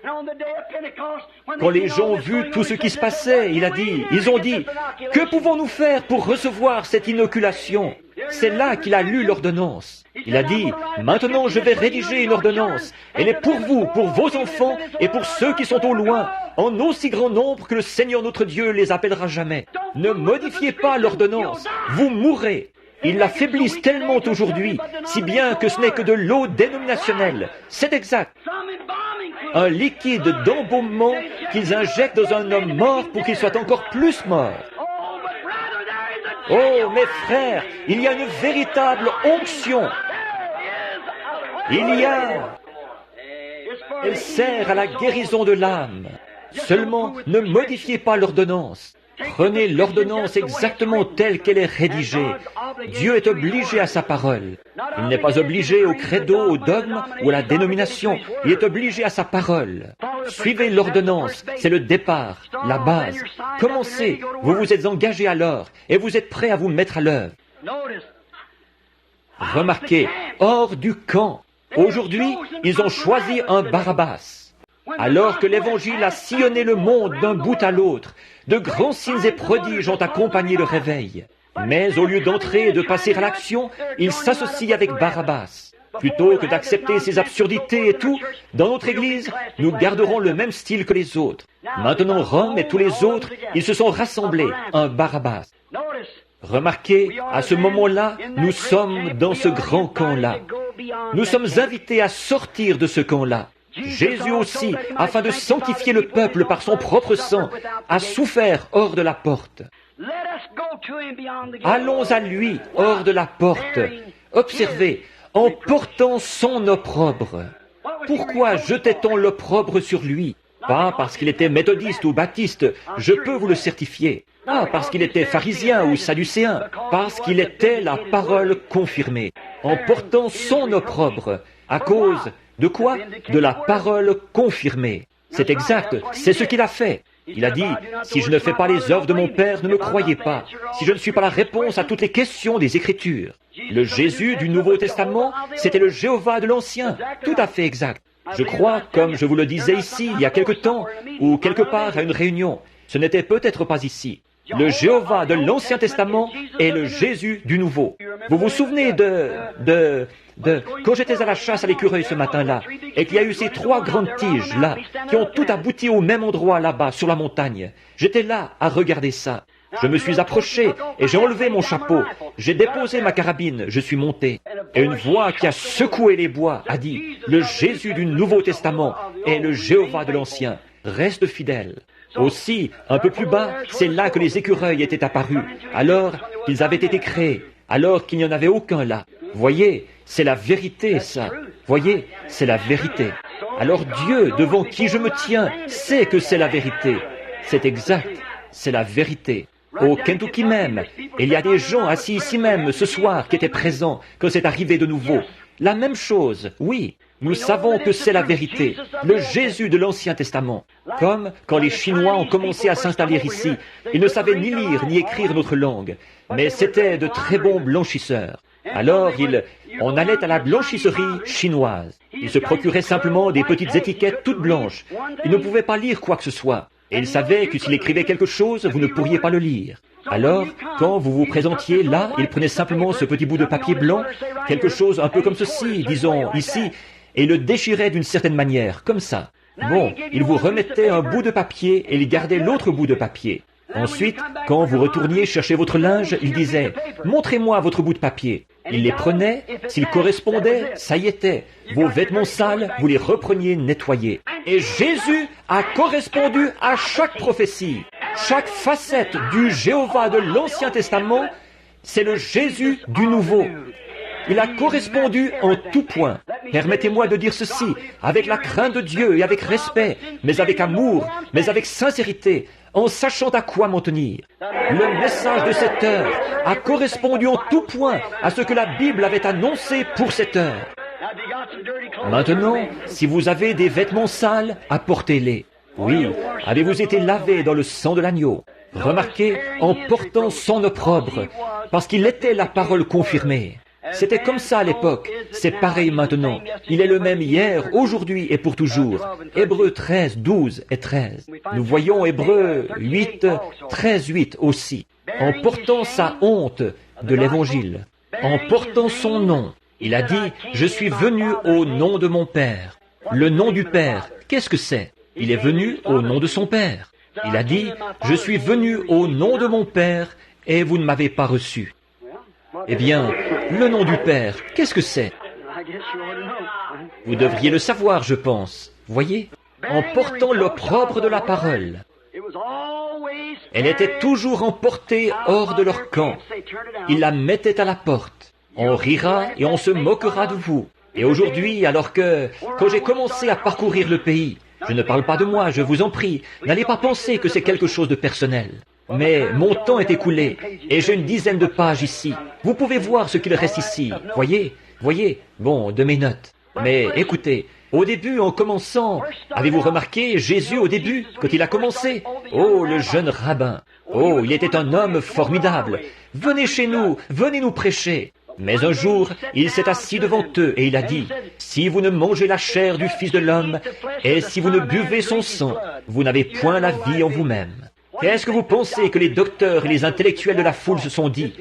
Quand les gens ont vu tout ce qui se passait, ils ont dit, que pouvons-nous faire pour recevoir cette inoculation? C'est là qu'il a lu l'ordonnance. Il a dit, maintenant je vais rédiger une ordonnance. Elle est pour vous, pour vos enfants et pour ceux qui sont au loin, en aussi grand nombre que le Seigneur notre Dieu les appellera jamais. Ne modifiez pas l'ordonnance, vous mourrez. Ils l'affaiblissent tellement aujourd'hui, si bien que ce n'est que de l'eau dénominationnelle. C'est exact. Un liquide d'embaumement qu'ils injectent dans un homme mort pour qu'il soit encore plus mort. Oh, mes frères, il y a une véritable onction. Elle sert à la guérison de l'âme. Seulement, ne modifiez pas l'ordonnance. Prenez l'ordonnance exactement telle qu'elle est rédigée. Dieu est obligé à sa parole. Il n'est pas obligé au credo, au dogme ou à la dénomination. Il est obligé à sa parole. Suivez l'ordonnance, c'est le départ, la base. Commencez, vous vous êtes engagé alors et vous êtes prêt à vous mettre à l'œuvre. Remarquez, hors du camp. Aujourd'hui, ils ont choisi un Barabbas. Alors que l'Évangile a sillonné le monde d'un bout à l'autre, de grands signes et prodiges ont accompagné le réveil. Mais au lieu d'entrer et de passer à l'action, ils s'associent avec Barabbas. Plutôt que d'accepter ces absurdités et tout, dans notre Église, nous garderons le même style que les autres. Maintenant, Rome et tous les autres, ils se sont rassemblés, un Barabbas. Remarquez, à ce moment-là, nous sommes dans ce grand camp-là. Nous sommes invités à sortir de ce camp-là. Jésus aussi, afin de sanctifier le peuple par son propre sang, a souffert hors de la porte. Allons à lui hors de la porte. Observez, en portant son opprobre. Pourquoi jetait-on l'opprobre sur lui? Pas parce qu'il était méthodiste ou baptiste, je peux vous le certifier. Pas parce qu'il était pharisien ou sadducéen, parce qu'il était la parole confirmée. En portant son opprobre, à cause de quoi? De la parole confirmée. C'est exact, c'est ce qu'il a fait. Il a dit, si je ne fais pas les œuvres de mon Père, ne me croyez pas. Si je ne suis pas la réponse à toutes les questions des Écritures. Le Jésus du Nouveau Testament, c'était le Jéhovah de l'Ancien. Tout à fait exact. Je crois, comme je vous le disais ici, il y a quelque temps, ou quelque part à une réunion. Ce n'était peut-être pas ici. Le Jéhovah de l'Ancien Testament est le Jésus du Nouveau. Vous vous souvenez quand j'étais à la chasse à l'écureuil ce matin-là, et qu'il y a eu ces 3 grandes tiges-là, qui ont tout abouti au même endroit là-bas, sur la montagne. J'étais là à regarder ça. Je me suis approché et j'ai enlevé mon chapeau. J'ai déposé ma carabine, je suis monté. Et une voix qui a secoué les bois a dit, « Le Jésus du Nouveau Testament est le Jéhovah de l'Ancien. Reste fidèle. » Aussi, un peu plus bas, c'est là que les écureuils étaient apparus, alors qu'ils avaient été créés, alors qu'il n'y en avait aucun là. Voyez, c'est la vérité, ça. Voyez, c'est la vérité. Alors Dieu, devant qui je me tiens, sait que c'est la vérité. C'est exact, c'est la vérité. Au Kentucky même, il y a des gens assis ici même ce soir qui étaient présents quand c'est arrivé de nouveau. La même chose, oui. Nous savons que c'est la vérité, le Jésus de l'Ancien Testament. Comme quand les Chinois ont commencé à s'installer ici, ils ne savaient ni lire ni écrire notre langue, mais c'étaient de très bons blanchisseurs. Alors on allait à la blanchisserie chinoise. Ils se procuraient simplement des petites étiquettes toutes blanches. Ils ne pouvaient pas lire quoi que ce soit. Et ils savaient que s'il écrivait quelque chose, vous ne pourriez pas le lire. Alors, quand vous vous présentiez là, ils prenaient simplement ce petit bout de papier blanc, quelque chose un peu comme ceci, disons, ici, et le déchiraient d'une certaine manière, comme ça. Bon, ils vous remettaient un bout de papier et ils gardaient l'autre bout de papier. Ensuite, quand vous retourniez chercher votre linge, ils disaient « Montrez-moi votre bout de papier ». Ils les prenaient, s'ils correspondaient, ça y était. Vos vêtements sales, vous les repreniez nettoyés. Et Jésus a correspondu à chaque prophétie. Chaque facette du Jéhovah de l'Ancien Testament, c'est le Jésus du Nouveau. Il a correspondu en tout point. Permettez-moi de dire ceci, avec la crainte de Dieu et avec respect, mais avec amour, mais avec sincérité, en sachant à quoi m'en tenir. Le message de cette heure a correspondu en tout point à ce que la Bible avait annoncé pour cette heure. Maintenant, si vous avez des vêtements sales, apportez-les. Oui, avez-vous été lavé dans le sang de l'agneau? Remarquez, en portant son opprobre, parce qu'il était la parole confirmée. C'était comme ça à l'époque, c'est pareil maintenant. Il est le même hier, aujourd'hui et pour toujours. Hébreux 13, 12 et 13. Nous voyons Hébreux 8, 13, 8 aussi. En portant sa honte de l'Évangile, en portant son nom, il a dit « Je suis venu au nom de mon Père ». Le nom du Père, qu'est-ce que c'est? Il est venu au nom de son Père. Il a dit « Je suis venu au nom de mon Père et vous ne m'avez pas reçu ». Eh bien, le nom du Père, qu'est-ce que c'est? Vous devriez le savoir, je pense. Voyez? En portant l'opprobre de la parole. Elle était toujours emportée hors de leur camp. Ils la mettaient à la porte. On rira et on se moquera de vous. Et aujourd'hui, quand j'ai commencé à parcourir le pays, je ne parle pas de moi, je vous en prie, n'allez pas penser que c'est quelque chose de personnel. Mais mon temps est écoulé, et j'ai une dizaine de pages ici. Vous pouvez voir ce qu'il reste ici. Voyez, bon, de mes notes. Mais écoutez, au début, en commençant, avez-vous remarqué Jésus au début, quand il a commencé? Oh, le jeune rabbin. Oh, il était un homme formidable. Venez chez nous, venez nous prêcher. Mais un jour, il s'est assis devant eux et il a dit, « Si vous ne mangez la chair du Fils de l'homme, et si vous ne buvez son sang, vous n'avez point la vie en vous-même. » Qu'est-ce que vous pensez que les docteurs et les intellectuels de la foule se sont dit?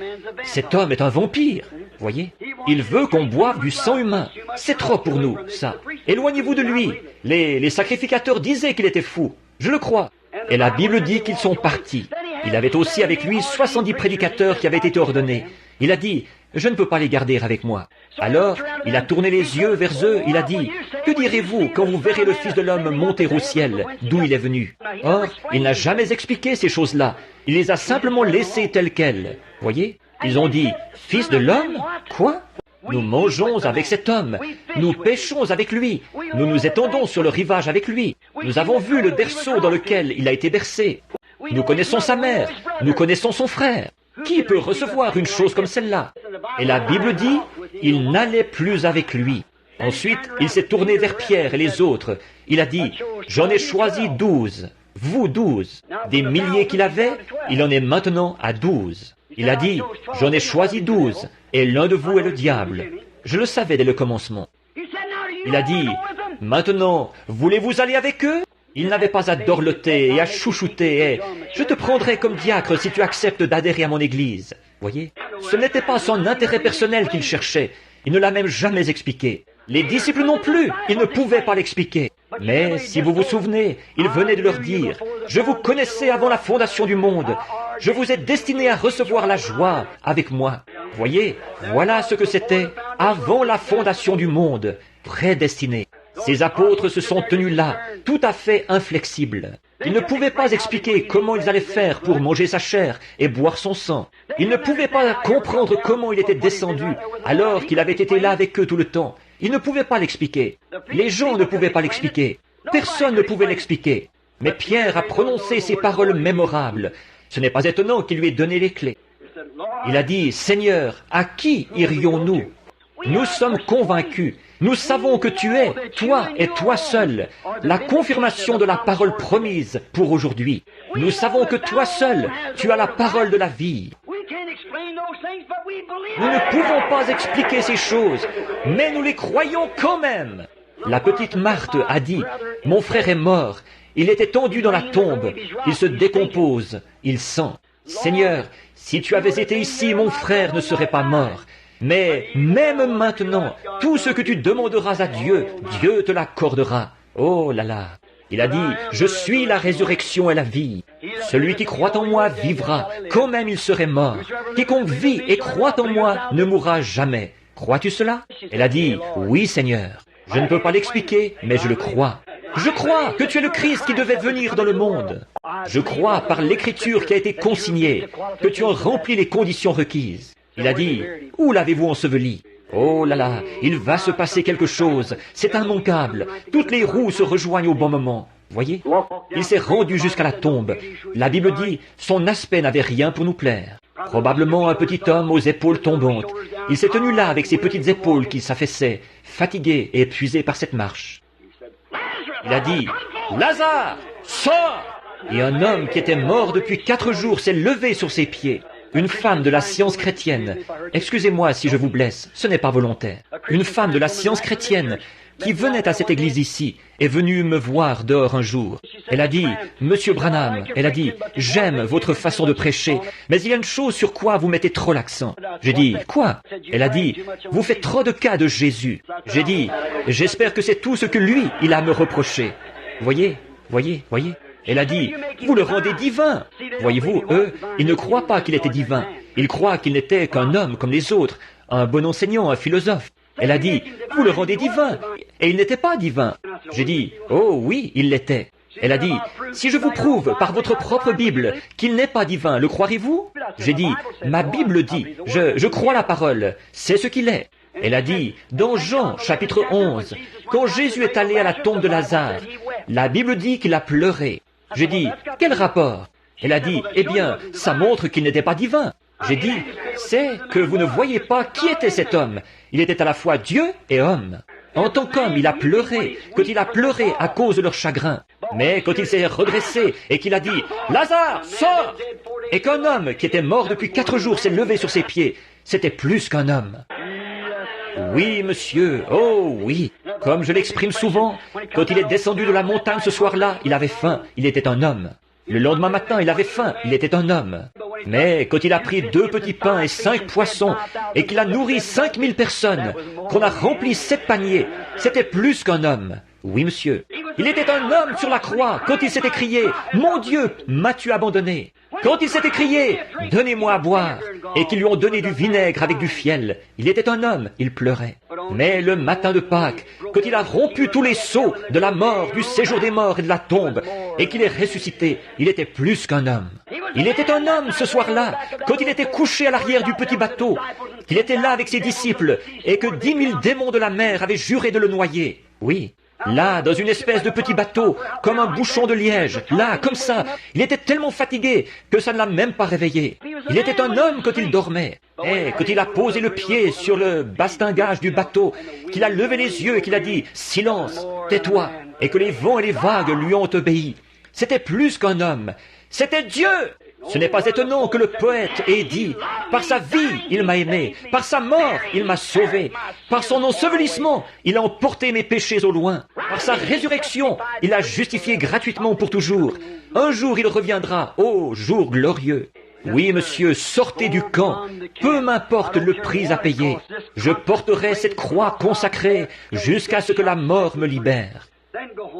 Cet homme est un vampire. Voyez? Il veut qu'on boive du sang humain. C'est trop pour nous, ça. Éloignez-vous de lui. Les sacrificateurs disaient qu'il était fou. Je le crois. Et la Bible dit qu'ils sont partis. Il avait aussi avec lui 70 prédicateurs qui avaient été ordonnés. Il a dit, je ne peux pas les garder avec moi. Alors, il a tourné les yeux vers eux, il a dit, que direz-vous quand vous verrez le Fils de l'homme monter au ciel, d'où il est venu? Or, il n'a jamais expliqué ces choses-là. Il les a simplement laissées telles quelles. Voyez? Ils ont dit, Fils de l'homme? Quoi? Nous mangeons avec cet homme. Nous pêchons avec lui. Nous nous étendons sur le rivage avec lui. Nous avons vu le berceau dans lequel il a été bercé. Nous connaissons sa mère. Nous connaissons son frère. Qui peut recevoir une chose comme celle-là? Et la Bible dit, il n'allait plus avec lui. Ensuite, il s'est tourné vers Pierre et les autres. Il a dit, j'en ai choisi 12. Vous 12. Des milliers qu'il avait, il en est maintenant à 12. Il a dit, j'en ai choisi 12. Et l'un de vous est le diable. Je le savais dès le commencement. Il a dit, maintenant, voulez-vous aller avec eux? Il n'avait pas à dorloter et à chouchouter et « Je te prendrai comme diacre si tu acceptes d'adhérer à mon église. » Voyez? Ce n'était pas son intérêt personnel qu'il cherchait. Il ne l'a même jamais expliqué. Les disciples non plus, ils ne pouvaient pas l'expliquer. Mais si vous vous souvenez, il venait de leur dire « Je vous connaissais avant la fondation du monde. Je vous ai destiné à recevoir la joie avec moi. Voyez, voilà ce que c'était avant la fondation du monde, prédestiné. Ces apôtres se sont tenus là, tout à fait inflexibles. Ils ne pouvaient pas expliquer comment ils allaient faire pour manger sa chair et boire son sang. Ils ne pouvaient pas comprendre comment il était descendu alors qu'il avait été là avec eux tout le temps. Ils ne pouvaient pas l'expliquer. Les gens ne pouvaient pas l'expliquer. Personne ne pouvait l'expliquer. Mais Pierre a prononcé ces paroles mémorables. Ce n'est pas étonnant qu'il lui ait donné les clés. Il a dit, « Seigneur, à qui irions-nous ? Nous sommes convaincus. Nous savons que tu es, toi et toi seul, la confirmation de la parole promise pour aujourd'hui. Nous savons que toi seul, tu as la parole de la vie. Nous ne pouvons pas expliquer ces choses, mais nous les croyons quand même. » La petite Marthe a dit, « Mon frère est mort. Il est étendu dans la tombe. Il se décompose. Il sent. Seigneur, si tu avais été ici, mon frère ne serait pas mort. Mais même maintenant, tout ce que tu demanderas à Dieu, Dieu te l'accordera. » Oh là là. Il a dit, « Je suis la résurrection et la vie. Celui qui croit en moi vivra, quand même il serait mort. Quiconque vit et croit en moi ne mourra jamais. » Crois-tu cela? Elle a dit, « Oui, Seigneur. Je ne peux pas l'expliquer, mais je le crois. Je crois que tu es le Christ qui devait venir dans le monde. Je crois par l'écriture qui a été consignée que tu as rempli les conditions requises. » Il a dit, « Où l'avez-vous enseveli? » Oh là là, il va se passer quelque chose. C'est immanquable. Toutes les roues se rejoignent au bon moment. Voyez? Il s'est rendu jusqu'à la tombe. La Bible dit, son aspect n'avait rien pour nous plaire. Probablement un petit homme aux épaules tombantes. Il s'est tenu là avec ses petites épaules qui s'affaissaient, fatigué et épuisé par cette marche. Il a dit, « Lazare, sors !» Et un homme qui était mort depuis 4 jours s'est levé sur ses pieds. Une femme de la science chrétienne, excusez-moi si je vous blesse, ce n'est pas volontaire. Une femme de la science chrétienne qui venait à cette église ici est venue me voir dehors un jour. Elle a dit, « Monsieur Branham, elle a dit, j'aime votre façon de prêcher, mais il y a une chose sur quoi vous mettez trop l'accent. » J'ai dit, « Quoi ?» Elle a dit, « Vous faites trop de cas de Jésus. » J'ai dit, « J'espère que c'est tout ce que lui, il a à me reprocher. » Voyez. Elle a dit, « Vous le rendez divin. » Voyez-vous, eux, ils ne croient pas qu'il était divin. Ils croient qu'il n'était qu'un homme comme les autres, un bon enseignant, un philosophe. Elle a dit, « Vous le rendez divin. » Et il n'était pas divin. J'ai dit, « Oh oui, il l'était. » Elle a dit, « Si je vous prouve par votre propre Bible qu'il n'est pas divin, le croirez-vous » J'ai dit, « Ma Bible dit, je crois la parole, c'est ce qu'il est. » Elle a dit, dans Jean chapitre 11, quand Jésus est allé à la tombe de Lazare, la Bible dit qu'il a pleuré. J'ai dit, quel rapport? Elle a dit, eh bien, ça montre qu'il n'était pas divin. J'ai dit, c'est que vous ne voyez pas qui était cet homme. Il était à la fois Dieu et homme. En tant qu'homme, il a pleuré, quand il a pleuré à cause de leur chagrin. Mais quand il s'est redressé et qu'il a dit, Lazare, sors! Et qu'un homme qui était mort depuis 4 jours s'est levé sur ses pieds, c'était plus qu'un homme. Oui, monsieur, oh oui. Comme je l'exprime souvent, quand il est descendu de la montagne ce soir-là, il avait faim, il était un homme. Le lendemain matin, il avait faim, il était un homme. Mais quand il a pris 2 petits pains et 5 poissons, et qu'il a nourri 5000 personnes, qu'on a rempli 7 paniers, c'était plus qu'un homme. Oui, monsieur. Il était un homme sur la croix quand il s'est écrié « Mon Dieu, m'as-tu abandonné ?» Quand il s'est écrié « Donnez-moi à boire » et qu'ils lui ont donné du vinaigre avec du fiel, il était un homme, il pleurait. Mais le matin de Pâques, quand il a rompu tous les sceaux de la mort, du séjour des morts et de la tombe, et qu'il est ressuscité, il était plus qu'un homme. Il était un homme ce soir-là, quand il était couché à l'arrière du petit bateau, qu'il était là avec ses disciples, et que 10 000 démons de la mer avaient juré de le noyer. Oui. Là, dans une espèce de petit bateau, comme un bouchon de liège, là, comme ça, il était tellement fatigué que ça ne l'a même pas réveillé. Il était un homme quand il dormait. Et quand il a posé le pied sur le bastingage du bateau, qu'il a levé les yeux et qu'il a dit « Silence, tais-toi » et que les vents et les vagues lui ont obéi, c'était plus qu'un homme, c'était Dieu. Ce n'est pas étonnant que le poète ait dit « Par sa vie, il m'a aimé, par sa mort, il m'a sauvé, par son ensevelissement, il a emporté mes péchés au loin, par sa résurrection, il a justifié gratuitement pour toujours. Un jour, il reviendra, ô jour glorieux. » Oui, monsieur, sortez du camp, peu m'importe le prix à payer. Je porterai cette croix consacrée jusqu'à ce que la mort me libère.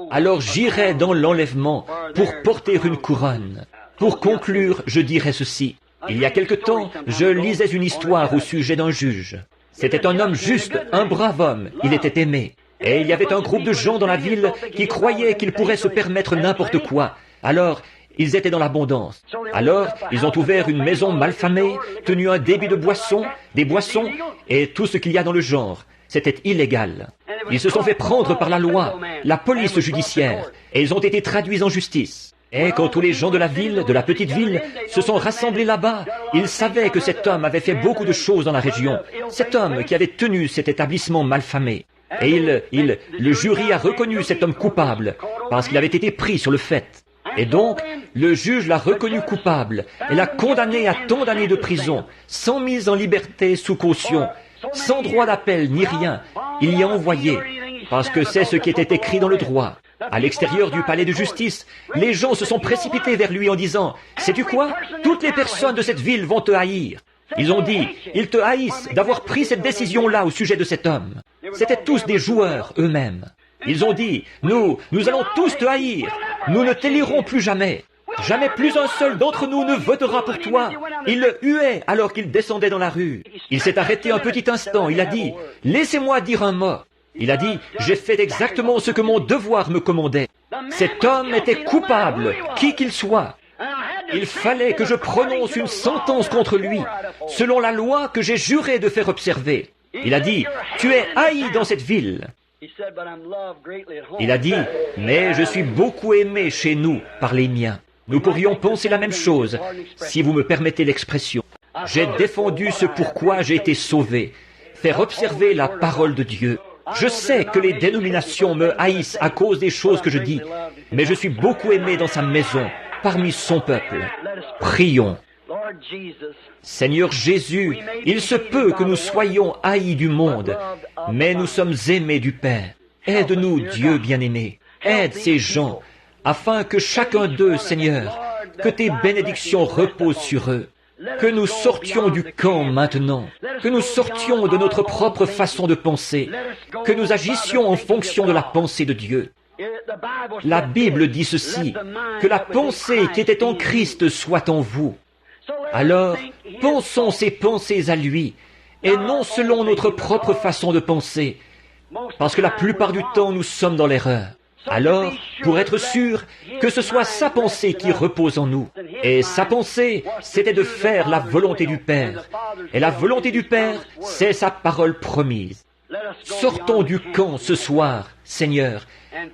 Alors j'irai dans l'enlèvement pour porter une couronne. Pour conclure, je dirais ceci. Il y a quelque temps, je lisais une histoire au sujet d'un juge. C'était un homme juste, un brave homme, il était aimé. Et il y avait un groupe de gens dans la ville qui croyaient qu'ils pourraient se permettre n'importe quoi. Alors, ils étaient dans l'abondance. Alors, ils ont ouvert une maison malfamée, tenu un débit de boissons, des boissons, et tout ce qu'il y a dans le genre. C'était illégal. Ils se sont fait prendre par la loi, la police judiciaire, et ils ont été traduits en justice. Et quand tous les gens de la ville, de la petite ville, se sont rassemblés là-bas, ils savaient que cet homme avait fait beaucoup de choses dans la région. Cet homme qui avait tenu cet établissement malfamé. Et le jury a reconnu cet homme coupable, parce qu'il avait été pris sur le fait. Et donc, le juge l'a reconnu coupable et l'a condamné à tant d'années de prison, sans mise en liberté sous caution, sans droit d'appel ni rien. Il y a envoyé, parce que c'est ce qui était écrit dans le droit. À l'extérieur du palais de justice, les gens se sont précipités vers lui en disant « Sais-tu quoi? Toutes les personnes de cette ville vont te haïr. » Ils ont dit « Ils te haïssent d'avoir pris cette décision-là au sujet de cet homme. » C'étaient tous des joueurs eux-mêmes. Ils ont dit « Nous allons tous te haïr. Nous ne t'élirons plus jamais. Jamais plus un seul d'entre nous ne votera pour toi. » Il le huait alors qu'il descendait dans la rue. Il s'est arrêté un petit instant. Il a dit « Laissez-moi dire un mot. » Il a dit « J'ai fait exactement ce que mon devoir me commandait. » Cet homme était coupable, qui qu'il soit. Il fallait que je prononce une sentence contre lui, selon la loi que j'ai juré de faire observer. Il a dit « Tu es haï dans cette ville. » Il a dit « Mais je suis beaucoup aimé chez nous par les miens. » Nous pourrions penser la même chose, si vous me permettez l'expression. J'ai défendu ce pourquoi j'ai été sauvé, faire observer la parole de Dieu. Je sais que les dénominations me haïssent à cause des choses que je dis, mais je suis beaucoup aimé dans sa maison, parmi son peuple. Prions. Seigneur Jésus, il se peut que nous soyons haïs du monde, mais nous sommes aimés du Père. Aide-nous, Dieu bien-aimé. Aide ces gens, afin que chacun d'eux, Seigneur, que tes bénédictions reposent sur eux. Que nous sortions du camp maintenant, que nous sortions de notre propre façon de penser, que nous agissions en fonction de la pensée de Dieu. La Bible dit ceci, que la pensée qui était en Christ soit en vous. Alors, pensons ces pensées à lui, et non selon notre propre façon de penser, parce que la plupart du temps nous sommes dans l'erreur. Alors, pour être sûr que ce soit sa pensée qui repose en nous, et sa pensée, c'était de faire la volonté du Père, et la volonté du Père, c'est sa parole promise. Sortons du camp ce soir, Seigneur,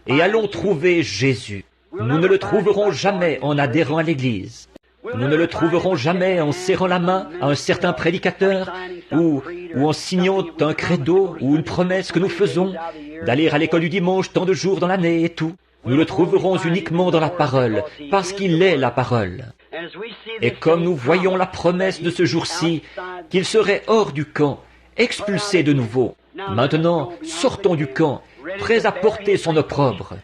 et allons trouver Jésus. Nous ne le trouverons jamais en adhérant à l'Église. Nous ne le trouverons jamais en serrant la main à un certain prédicateur ou en signant un credo ou une promesse que nous faisons d'aller à l'école du dimanche tant de jours dans l'année et tout. Nous le trouverons uniquement dans la parole, parce qu'il est la parole. Et comme nous voyons la promesse de ce jour-ci, qu'il serait hors du camp, expulsé de nouveau. Maintenant, sortons du camp, prêts à porter son opprobre.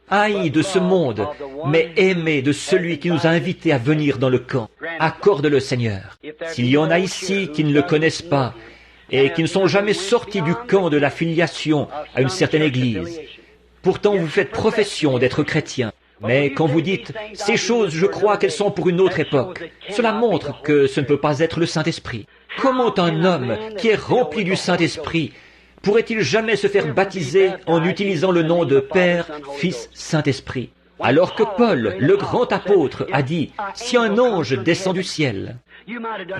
Haï de ce monde, mais aimé de celui qui nous a invités à venir dans le camp. Accorde-le, Seigneur. S'il y en a ici qui ne le connaissent pas et qui ne sont jamais sortis du camp de la filiation à une certaine église, pourtant vous faites profession d'être chrétien, mais quand vous dites « ces choses, je crois qu'elles sont pour une autre époque », cela montre que ce ne peut pas être le Saint-Esprit. Comment un homme qui est rempli du Saint-Esprit pourrait-il jamais se faire baptiser en utilisant le nom de Père, Fils, Saint-Esprit? Alors que Paul, le grand apôtre, a dit « Si un ange descend du ciel »,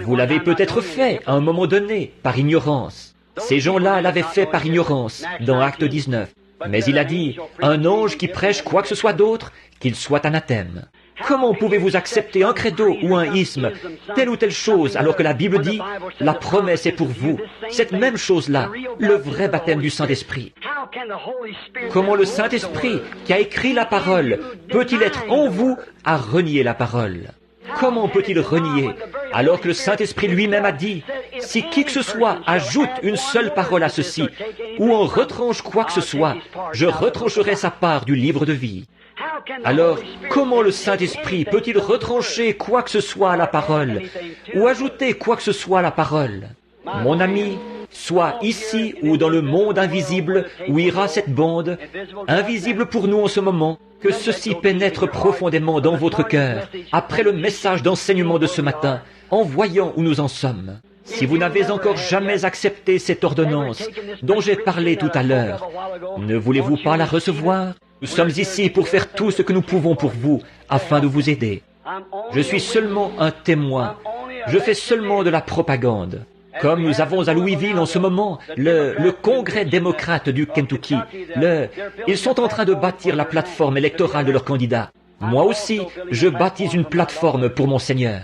vous l'avez peut-être fait à un moment donné, par ignorance. Ces gens-là l'avaient fait par ignorance, dans Acte 19. Mais il a dit « Un ange qui prêche quoi que ce soit d'autre, qu'il soit anathème ». Comment pouvez-vous accepter un credo ou un isme, telle ou telle chose, alors que la Bible dit « La promesse est pour vous ». Cette même chose-là, le vrai baptême du Saint-Esprit. Comment le Saint-Esprit, qui a écrit la parole, peut-il être en vous à renier la parole? Comment peut-il renier, alors que le Saint-Esprit lui-même a dit « Si qui que ce soit ajoute une seule parole à ceci, ou en retranche quoi que ce soit, je retrancherai sa part du livre de vie ». Alors, comment le Saint-Esprit peut-il retrancher quoi que ce soit à la parole, ou ajouter quoi que ce soit à la parole? Mon ami, soit ici ou dans le monde invisible où ira cette bande, invisible pour nous en ce moment, que ceci pénètre profondément dans votre cœur, après le message d'enseignement de ce matin, en voyant où nous en sommes. Si vous n'avez encore jamais accepté cette ordonnance dont j'ai parlé tout à l'heure, ne voulez-vous pas la recevoir? Nous sommes ici pour faire tout ce que nous pouvons pour vous, afin de vous aider. Je suis seulement un témoin. Je fais seulement de la propagande. Comme nous avons à Louisville en ce moment le Congrès démocrate du Kentucky. Ils sont en train de bâtir la plateforme électorale de leur candidat. Moi aussi, je baptise une plateforme pour mon Seigneur.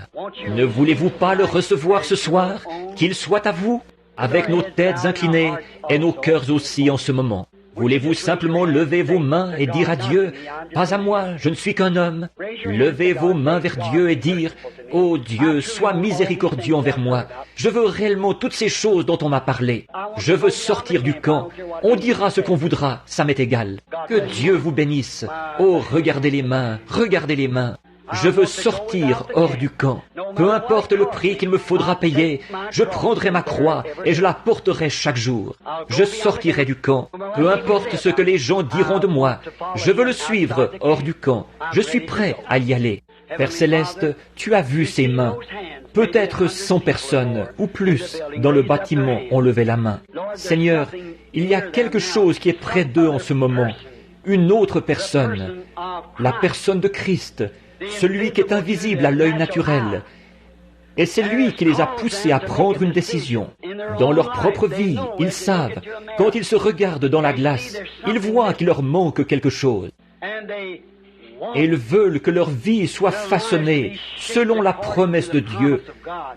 Ne voulez-vous pas le recevoir ce soir, qu'il soit à vous, avec nos têtes inclinées et nos cœurs aussi en ce moment? Voulez-vous simplement lever vos mains et dire à Dieu, « Pas à moi, je ne suis qu'un homme. » Levez vos mains vers Dieu et dire, « Oh Dieu, sois miséricordieux envers moi. Je veux réellement toutes ces choses dont on m'a parlé. Je veux sortir du camp. On dira ce qu'on voudra, ça m'est égal. Que Dieu vous bénisse. Oh, regardez les mains, regardez les mains. Je veux sortir hors du camp. Peu importe le prix qu'il me faudra payer, je prendrai ma croix et je la porterai chaque jour. Je sortirai du camp. Peu importe ce que les gens diront de moi, je veux le suivre hors du camp. Je suis prêt à y aller. Père Céleste, tu as vu ces mains. Peut-être 100 personnes ou plus dans le bâtiment ont levé la main. Seigneur, il y a quelque chose qui est près d'eux en ce moment. Une autre personne, la personne de Christ, celui qui est invisible à l'œil naturel. Et c'est lui qui les a poussés à prendre une décision. Dans leur propre vie, ils savent, quand ils se regardent dans la glace, ils voient qu'il leur manque quelque chose. Et ils veulent que leur vie soit façonnée selon la promesse de Dieu.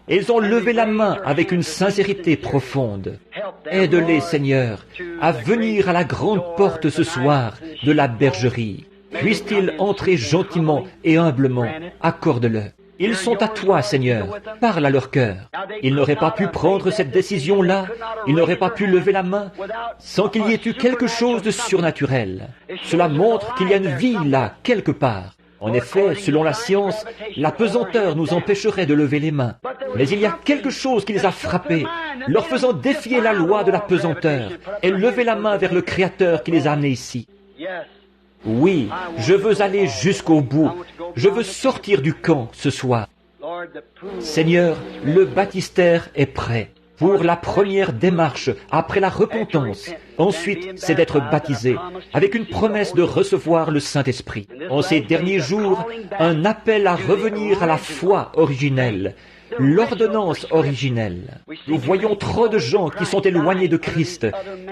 Et ils ont levé la main avec une sincérité profonde. Aide-les, Seigneur, à venir à la grande porte ce soir de la bergerie. Puissent-ils entrer gentiment et humblement, accorde-le. Ils sont à toi, Seigneur, parle à leur cœur. Ils n'auraient pas pu prendre cette décision-là, ils n'auraient pas pu lever la main, sans qu'il y ait eu quelque chose de surnaturel. Cela montre qu'il y a une vie là, quelque part. En effet, selon la science, la pesanteur nous empêcherait de lever les mains. Mais il y a quelque chose qui les a frappés, leur faisant défier la loi de la pesanteur, et lever la main vers le Créateur qui les a amenés ici. Oui, je veux aller jusqu'au bout. Je veux sortir du camp ce soir. Seigneur, le baptistère est prêt pour la première démarche après la repentance. Ensuite, c'est d'être baptisé avec une promesse de recevoir le Saint-Esprit. En ces derniers jours, un appel à revenir à la foi originelle, l'ordonnance originelle. Nous voyons trop de gens qui sont éloignés de Christ,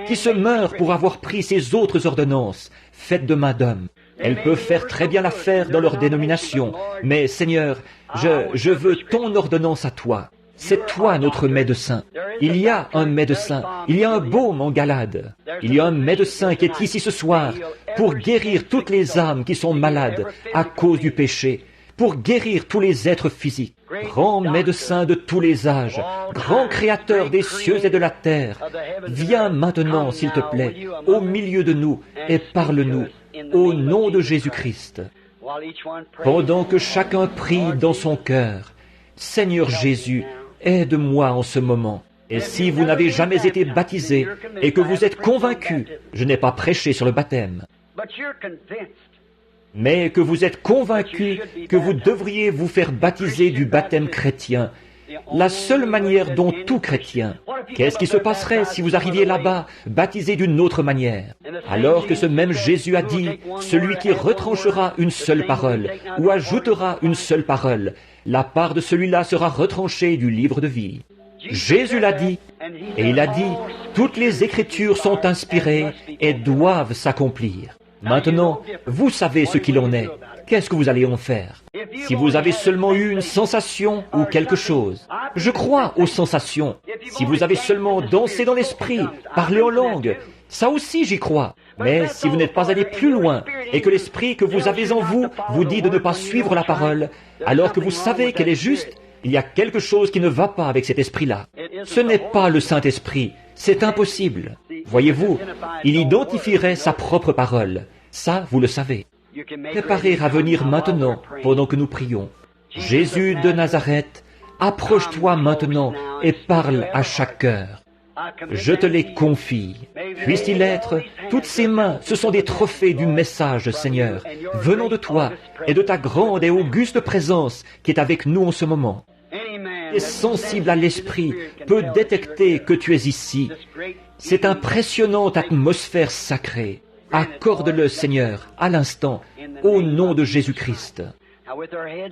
qui se meurent pour avoir pris ces autres ordonnances, faites de main d'homme. Elles peuvent faire très bien l'affaire dans leur dénomination, mais Seigneur, je veux ton ordonnance à toi. C'est toi notre médecin. Il y a un médecin, il y a un baume en Galade. Il y a un médecin qui est ici ce soir pour guérir toutes les âmes qui sont malades à cause du péché, pour guérir tous les êtres physiques. Grand médecin de tous les âges, grand créateur des cieux et de la terre, viens maintenant, s'il te plaît, au milieu de nous et parle-nous, au nom de Jésus-Christ. Pendant que chacun prie dans son cœur, Seigneur Jésus, aide-moi en ce moment. Et si vous n'avez jamais été baptisé et que vous êtes convaincu, je n'ai pas prêché sur le baptême, mais que vous êtes convaincu que vous devriez vous faire baptiser du baptême chrétien, la seule manière dont tout chrétien. Qu'est-ce qui se passerait si vous arriviez là-bas, baptisé d'une autre manière? Alors que ce même Jésus a dit, celui qui retranchera une seule parole, ou ajoutera une seule parole, la part de celui-là sera retranchée du livre de vie. Jésus l'a dit, et il a dit, toutes les Écritures sont inspirées et doivent s'accomplir. Maintenant, vous savez ce qu'il en est. Qu'est-ce que vous allez en faire? Si vous avez seulement eu une sensation ou quelque chose, je crois aux sensations. Si vous avez seulement dansé dans l'esprit, parlé en langue, ça aussi j'y crois. Mais si vous n'êtes pas allé plus loin et que l'esprit que vous avez en vous vous dit de ne pas suivre la parole, alors que vous savez qu'elle est juste, il y a quelque chose qui ne va pas avec cet esprit-là. Ce n'est pas le Saint-Esprit, c'est impossible. Voyez-vous, il identifierait sa propre parole. Ça, vous le savez. Préparez à venir maintenant pendant que nous prions. Jésus de Nazareth, approche-toi maintenant et parle à chaque cœur. Je te les confie. Puisse-t-il être, toutes ces mains, ce sont des trophées du message, Seigneur, venant de toi et de ta grande et auguste présence qui est avec nous en ce moment. Et sensible à l'esprit peut détecter que tu es ici. Cette impressionnante atmosphère sacrée. Accorde-le, Seigneur, à l'instant, au nom de Jésus-Christ.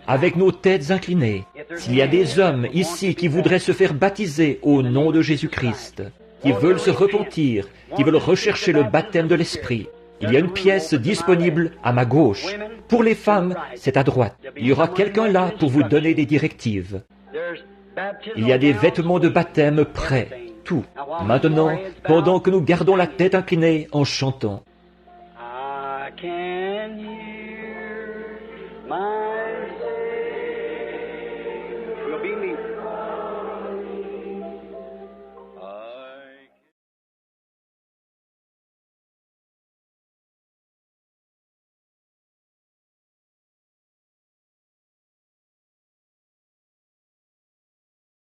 Avec nos têtes inclinées, s'il y a des hommes ici qui voudraient se faire baptiser au nom de Jésus-Christ, qui veulent se repentir, qui veulent rechercher le baptême de l'Esprit, il y a une pièce disponible à ma gauche. Pour les femmes, c'est à droite. Il y aura quelqu'un là pour vous donner des directives. Il y a des vêtements de baptême prêts, tout. Maintenant, pendant que nous gardons la tête inclinée en chantant,